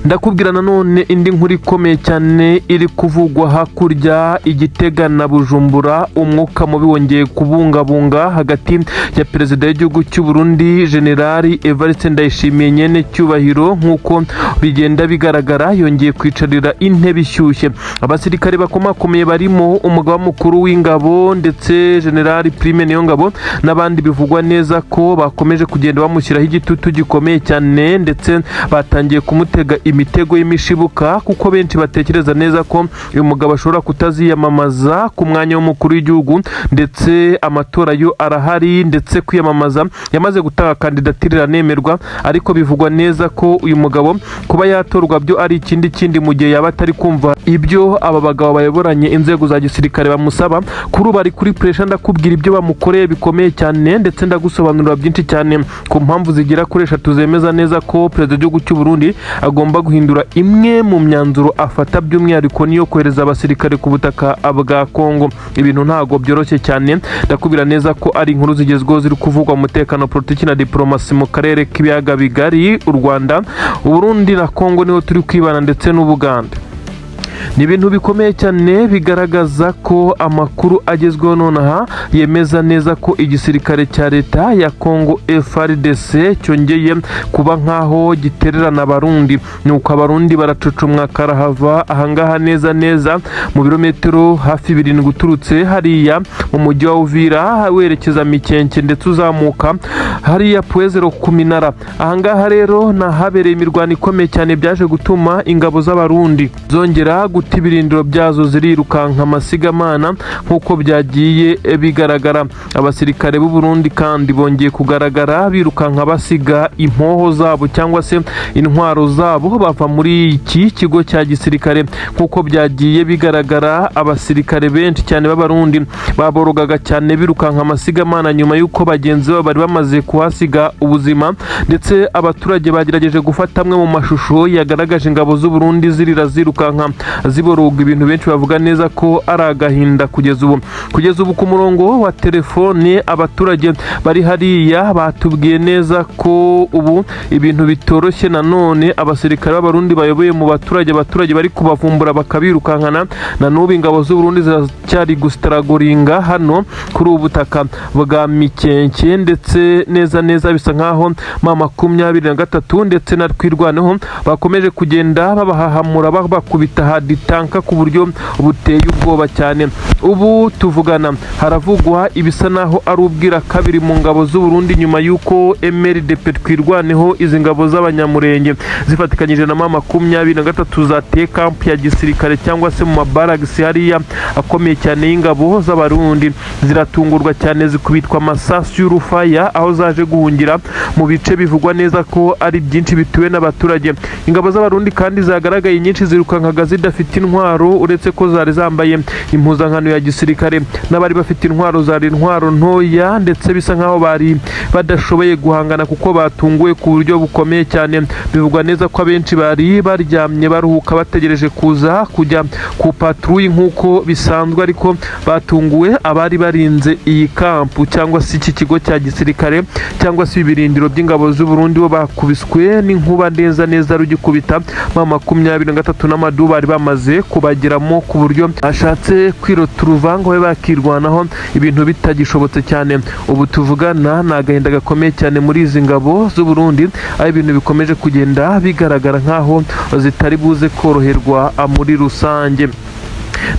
ndakubwira nanone indi nkuru ikomeye cyane iri kuvugwa hakurya Igitega na Bujumbura. Umwuka mubi wongeye kubungabunga hagati ya perezida w'igihugu cy'u Burundi Generali Evariste Ndayishimiye nyene cyubahiro, nk'uko bigenda bigaragara yongeye kwicarira intebe ishyushye. Abasirikare bakomakomeye barimo umugaba mukuru w'ingabo ndetse Generali Prime Niyongabo n'abandi bivugwa neza ko bakomeje kugenda bamushyiraho igitutu gikomeye cyane, ndetse batangiye kumutega imitego y'imishibuka, kuko benshi batekereza neza ko uyu mugabo ashobora kutaziyamamaza ku mwanya w'umukuru w'igihugu, ndetse amatora yo arahari, ndetse kwiyamamaza yamaze gutanga kandidatire iranemerwa, ariko bivugwa neza ko uyu mugabo kuba yatorwa byo ari ikindi mu gihe yaba atari kumva ibyo aba bagabo bayoboranye inzego za gisirikare bamusaba. Kuri ubu ari kuri pressure, ndakubwira ibyo bamukoreye bikomeye cyane, ndetse ndagusobanurira byinshi cyane ku mpamvu zigira kuri 3 zemeza neza ko perezida w'igihugu cy'u Burundi agomba guhindura imwe mu myanzuro afata, by'umwihariko niyo kohereza abasirikare ku butaka bwa Kongo. Ibintu ntago byoroshye cyane, ndakubwira neza ko ari inkuru zigezweho ziri kuvugwa mu mutekano, politiki na diplomasi mu karere k'ibiyaga bigari. U Rwanda, u Burundi na Kongo niho turi kwibana, ndetse n'Ubuganda. Ni ibintu bikomeye cyane bigaragaza ko amakuru agezweho nonaha yemeza neza ko igisirikare cya leta ya Kongo FARDC cyongeye kuba nkaho gitererana abarundi. Nuko abarundi baracucumwa karahava ahangaha neza mu birometero hafi 7 uturutse hariya mu mujyi wa Uvira werekeza Mikenke, ndetse uzamuka hariya Puezero ku Minara. Ahangaha rero nahabereye imirwano ikomeye cyane, byaje gutuma ingabo z'abarundi zongera guta ibirindiro byazo zirirukanka amasigamana, nk'uko byagiye bigaragara. Abasirikare b'u Burundi kandi bongeye kugaragara birukanka basiga impoho zabo cyangwa se intwaro zabo bava muri iki kigo cya gisirikare. Nk'uko byagiye bigaragara, abasirikare benshi cyane b'abarundi baborogaga cyane birukanka amasigamana nyuma y'uko bagenzi babo bari bamaze kuhasiga ubuzima, ndetse abaturage bagerageje gufata amwe mu mashusho yagaragaje ingabo z'u Burundi zirira zirukanka ziboroga. Ibintu benshi bavuga neza ko ari agahinda. Kugeza ubu ku murongo wa telefone abaturage bari hariya batubwiye neza ko ubu ibintu bitoroshye. Nanone abasirikare b'abarundi bayoboye mu baturage bari kubavumbura bakabirukankana. Na n'ubu ingabo z'u Burundi ziracyari gustaragoringa hano kuri ubu butaka bwa Mikenke, ndetse neza bisa nkaho ma 23 ndetse na Twirwaneho bakomeje kugenda babahahamura babakubita haditanka ku buryo buteye ubwoba cyane. Ubu tuvugana haravugwa ibisa naho ari ubwira kabiri mu ngabo z'u Burundi nyuma y'uko MRDP Twirwaneho izi ngabo z'abanyamurenge zifatikanyije na ma 23 zateye camp ya gisirikare cyangwa se mu mabaragisi hariya akomeye cyane y'ingabo z'abarundi. Ziratungurwa cyane zikubitwa amasasu y'urufaya aho zaje guhungira mu bice bivugwa neza ko ari byinshi bituwe n'abaturage. Ingabo z'abarundi kandi zagaragaye nyinshi zirukankaga zidafite intwaro, uretse ko zari zambaye impuzankano ya gisirikare. N'abari bafite intwaro zari intwaro ntoya, ndetse bisa nkaho bari badashoboye guhangana kuko batunguwe ku buryo bukomeye cyane. Bivugwa neza ko abenshi bari baryamye baruhuka bategereje kuza kujya ku patrouille nk'uko bisanzwe, ariko batunguwe abari barinze iyi kampu cyangwa se iki kigo cya gisirikare cyangwa se ibirindiro by'ingabo z'u Burundi bo bakubiswe n'inkuba neza rugikubita ma 23 n'amadu bari bamaze kubageramo ku buryo ashatse kwirota uruvango we bakirwanaho ibintu bitagishobotse cyane. Ubu tuvugana ni agahinda gakomeye cyane muri izi ngabo z'u Burundi, aho ibintu bikomeje kugenda bigaragara nkaho zitari buze koroherwa muri rusange.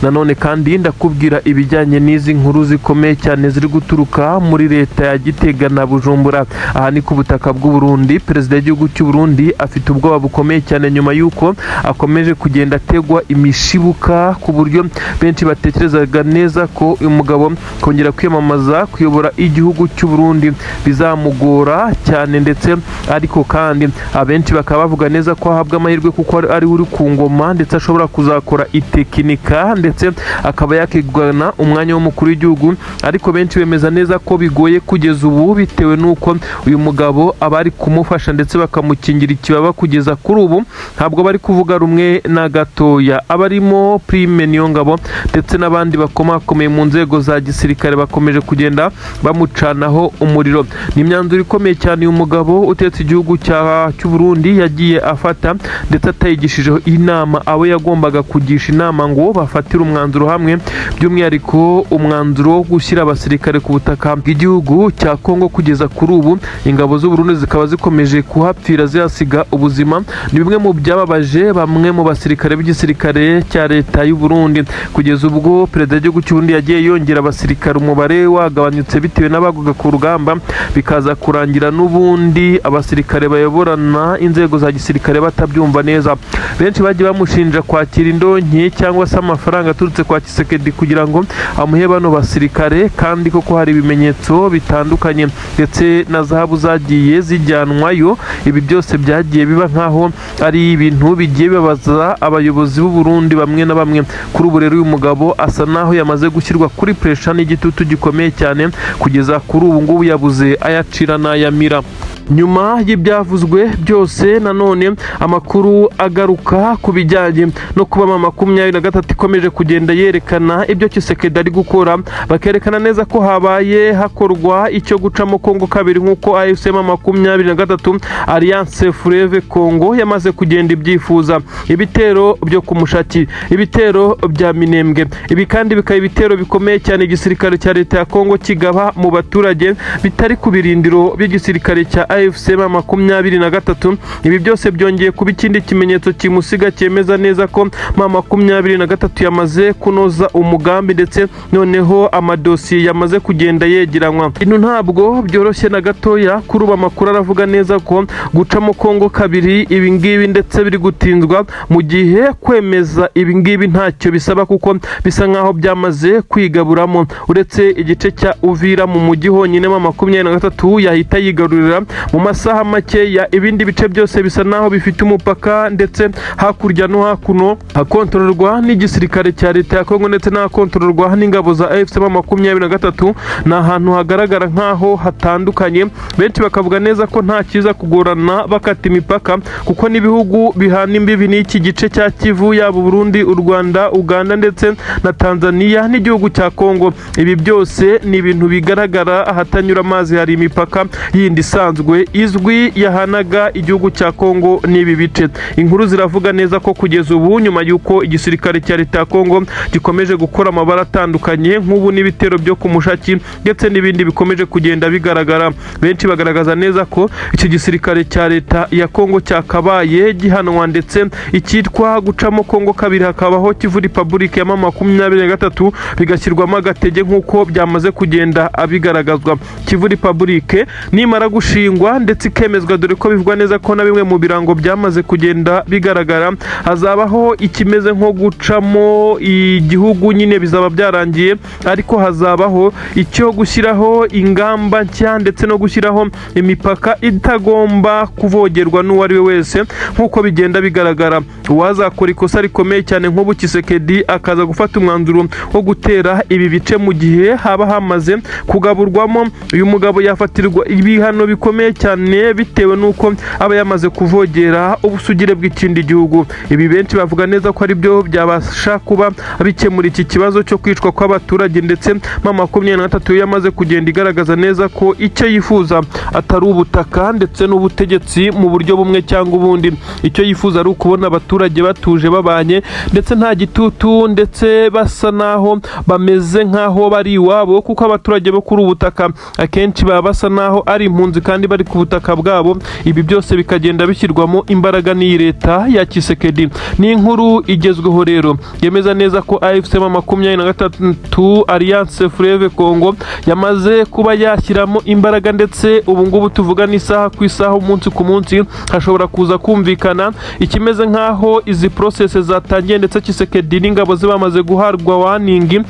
Nanone kandi ndakubwira ibijyanye n'izi nkuru zikomeye cyane ziri guturuka muri leta ya Gitega na Bujumbura. Aha ni ku butaka bw'u Burundi. Perezida w'igihugu cy'u Burundi afite ubwoba bukomeye cyane nyuma y'uko akomeje kugenda ategwa imishibuka, ku buryo benshi batekerezaga neza ko uyu mugabo kongera kwiyamamaza kuyobora igihugu cy'u Burundi bizamugora cyane, ndetse ariko kandi abenshi bakaba bavuga neza ko ahabwa amahirwe kuko ari uri ku ngoma, ndetse ashobora kuzakora itekinika ndetse ndetse akaba yakigwana umwanya w'umukuru w'igihugu, ariko benshi bemeza neza ko bigoye kugeza ubu bitewe n'uko uyu mugabo abari kumufasha ndetse bakamukingira ikibaba kugeza kuri ubu ntabwo bari kuvuga rumwe na gatoya. Abarimo Prime Niyongabo ndetse n'abandi bakomakomeye mu nzego za gisirikare bakomeje kugenda bamucanaho umuriro. Ni imyanzuro ikomeye cyane uyu mugabo utetse igihugu cy'u Burundi yagiye afata ndetse atayigishijeho inama abo yagombaga kugisha inama ngo bafatire umwanzuro hamwe, by'umwihariko umwanzuro wo gushyira abasirikare ku butaka bw'igihugu cya Kongo. Kugeza kuri ubu ingabo z'u Burundi zikaba zikomeje kuhapfira zihasiga ubuzima. Ni bimwe mu byababaje bamwe mu basirikare b'igisirikare cya leta y'u Burundi, kugeza ubwo perezida w'igihugu cy'u Burundi yagiye yongera abasirikare umubare wagabanyutse bitewe n'abaguga ku rugamba, bikaza kurangira n'ubundi abasirikare bayoborana inzego za gisirikare batabyumva neza. Benshi bagiye bamushinja kwakira indonke cyangwa se amafaranga aturutse kwa Tshisekedi kugira ngo amuhe bano basirikare, kandi koko hari ibimenyetso bitandukanye ndetse na zahabu zagiye zijyanwayo. Ibi byose byagiye biba nkaho ari ibintu bigiye bibabaza abayobozi b'u Burundi bamwe na bamwe. Kuri ubu rero uyu mugabo asa naho yamaze gushyirwa kuri pressure n'igitutu gikomeye cyane, kugeza kuri ubu ngubu yabuze ayacira n'ayamira. Nyuma y'ibyavuzwe byose, nanone amakuru agaruka ku bijyanye no kuba M23 ikomeje kugenda yerekana ibyo Tshisekedi ari gukora, bakerekana neza ko habaye hakorwa icyo gucamo Kongo kabiri nk'uko AFC M23 Alliance Fleuve Congo yamaze kugenda ibyifuza. Ibitero byo ku Mushaki, ibitero bya Minembwe, ibi kandi bikaba ibitero bikomeye cyane igisirikare cya leta ya Kongo kigaba mu baturage bitari ku birindiro by'igisirikare cya AFC M23. Ibi byose byongeye kuba ikindi kimenyetso kimusiga cyemeza neza ko M23 yamaze kunoza umugambi ndetse noneho amadosiye yamaze kugenda yegeranywa. Ino ntabwo byoroshye na gatoya. Kuri ubu amakuru aravuga neza ko gucamo Kongo kabiri ibi ngibi ndetse biri gutinzwa, mu gihe kwemeza ibi ngibi ntacyo bisaba kuko bisa nkaho byamaze kwigaburamo. Uretse igice cya Uvira mu mujyi honyine M23 yahita yigarurira mu masaha makeya. Ibindi bice byose bisa naho bifite umupaka ndetse hakurya no hakuno hakontororwa n'igisirikare cya leta ya Kongo ndetse n'ahakontororwa n'ingabo za AFC M23. Ni ahantu hagaragara nkaho hatandukanye. Benshi bakavuga neza ko nta kiza kugorana bakata imipaka kuko n'ibihugu bihana imbibi n'iki gice cya Kivu, yaba Burundi, u Rwanda, Uganda ndetse na Tanzania n'igihugu cya Kongo. Ibi byose ni ibintu bigaragara ahatanyura amazi hari imipaka yindi isanzwe izwi yahanaga igihugu cya Kongo n'ibi bice. Inkuru ziravuga neza ko kugeza ubu nyuma y'uko igisirikare cya leta ya Kongo gikomeje gukora amabara atandukanye nk'ubu n'ibitero byo ku Mushaki ndetse n'ibindi bikomeje kugenda bigaragara, benshi bagaragaza neza ko iki gisirikare cya leta ya Kongo cyakabaye gihanwa ndetse icyitwa gucamo Kongo kabiri hakabaho Kivu Republic ya M23 bigashyirwamo agatege nk'uko byamaze kugenda bigaragazwa. Kivu Republic nimara gushingwa ndetse ikemezwa, dore ko bivugwa neza ko na bimwe mu birango byamaze kugenda bigaragara, hazabaho ikimeze nko gucamo igihugu nyine bizaba byarangiye, ariko hazabaho icyo gushyiraho ingamba nshya ndetse no gushyiraho imipaka itagomba kuvogerwa n'uwo ari we wese nk'uko bigenda bigaragara. Uwazakora ikosa rikomeye cyane nk'ubu Tshisekedi akaza gufata umwanzuro wo gutera ibi bice mu gihe haba hamaze kugaburwamo, uyu mugabo yafatirwa ibihano bikomeye cyane bitewe n'uko aba yamaze kuvogera ubusugire bw'ikindi gihugu. Ibi benshi bavuga neza ko ari byo byabasha kuba bikemura iki kibazo cyo kwicwa kw'abaturage, ndetse M23 yamaze kugenda igaragaza neza ko icyo yifuza atari ubutaka ndetse n'ubutegetsi mu buryo bumwe cyangwa ubundi. Icyo yifuza ari ukubona abaturage batuje babanye ndetse nta gitutu ndetse basa naho bameze nkaho bari iwabo, kuko abaturage bo kuri ubutaka akenshi baba basa naho ari impunzi kandi bari ku butaka bwabo. Ibi byose bikagenda bishyirwamo imbaraga n'iyi leta ya Tshisekedi. Ni inkuru igezweho rero yemeza neza ko AFC M23 Alliance Fleuve Congo yamaze kuba yashyiramo imbaraga, ndetse ubu ngubu tuvuga n'isaha ku isaha, umunsi ku munsi hashobora kuza kumvikana ikimeze nkaho izi process zatangiye, ndetse Tshisekedi n'ingabo ze bamaze guhabwa warning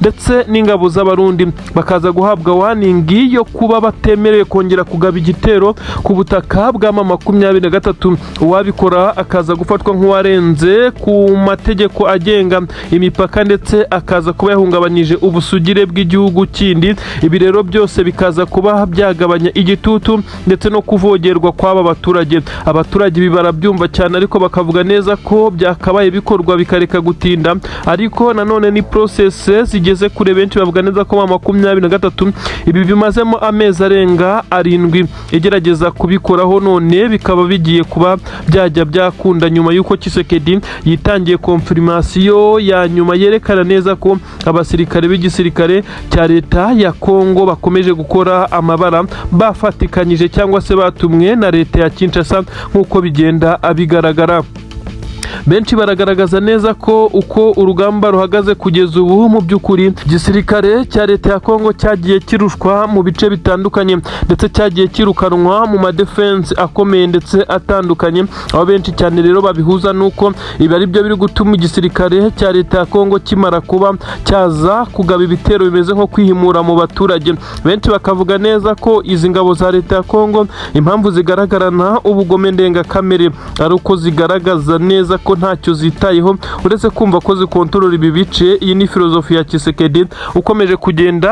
ndetse n'ingabo z'abarundi bakaza guhabwa warning yo kuba atemerewe kongera kugaba igitero ku butaka bwa M23. Uwabikora akaza gufatwa nk'uwarenze ku mategeko agenga imipaka ndetse akaza kuba yahungabanyije ubusugire bw'igihugu kindi. Ibi rero byose bikaza kuba byagabanya igitutu ndetse no kuvogerwa kw'aba baturage. Abaturage ibi barabyumva cyane ariko bakavuga neza ko byakabaye bikorwa bikareka gutinda, ariko nanone ni process zigeze kure. Benshi bavuga neza ko M23 ibi bimazemo amezi arenga 7 igerageza kubikoraho, none bikaba bigiye kuba byajya byakunda nyuma y'uko Tshisekedi yitangiye confirmation ya nyuma yerekana neza ko abasirikare b'igisirikare cya leta ya Kongo bakomeje gukora amabara bafatikanyije cyangwa se batumwe na leta ya Kinshasa nk'uko bigenda abigaragara. Benshi baragaragaza neza ko uko urugamba ruhagaze kugeza ubu mu by'ukuri igisirikare cya leta ya Kongo cyagiye kirushwa mu bice bitandukanye ndetse cyagiye kirukanwa mu madefense akomeye ndetse atandukanye. Aho benshi cyane rero babihuza nuko ibi ari byo biri gutuma igisirikare cya leta ya Kongo kimara kuba cyaza kugaba ibitero bimeze nko kwihimura mu baturage. Benshi bakavuga neza ko izi ngabo za leta ya Kongo impamvu zigaragarana ubugome ndengakamere ari uko zigaragaza neza ko ntacyo zitayeho uretse kumva ko zikontorora ibi bice. Iyi ni filozofi ya Tshisekedi ukomeje kugenda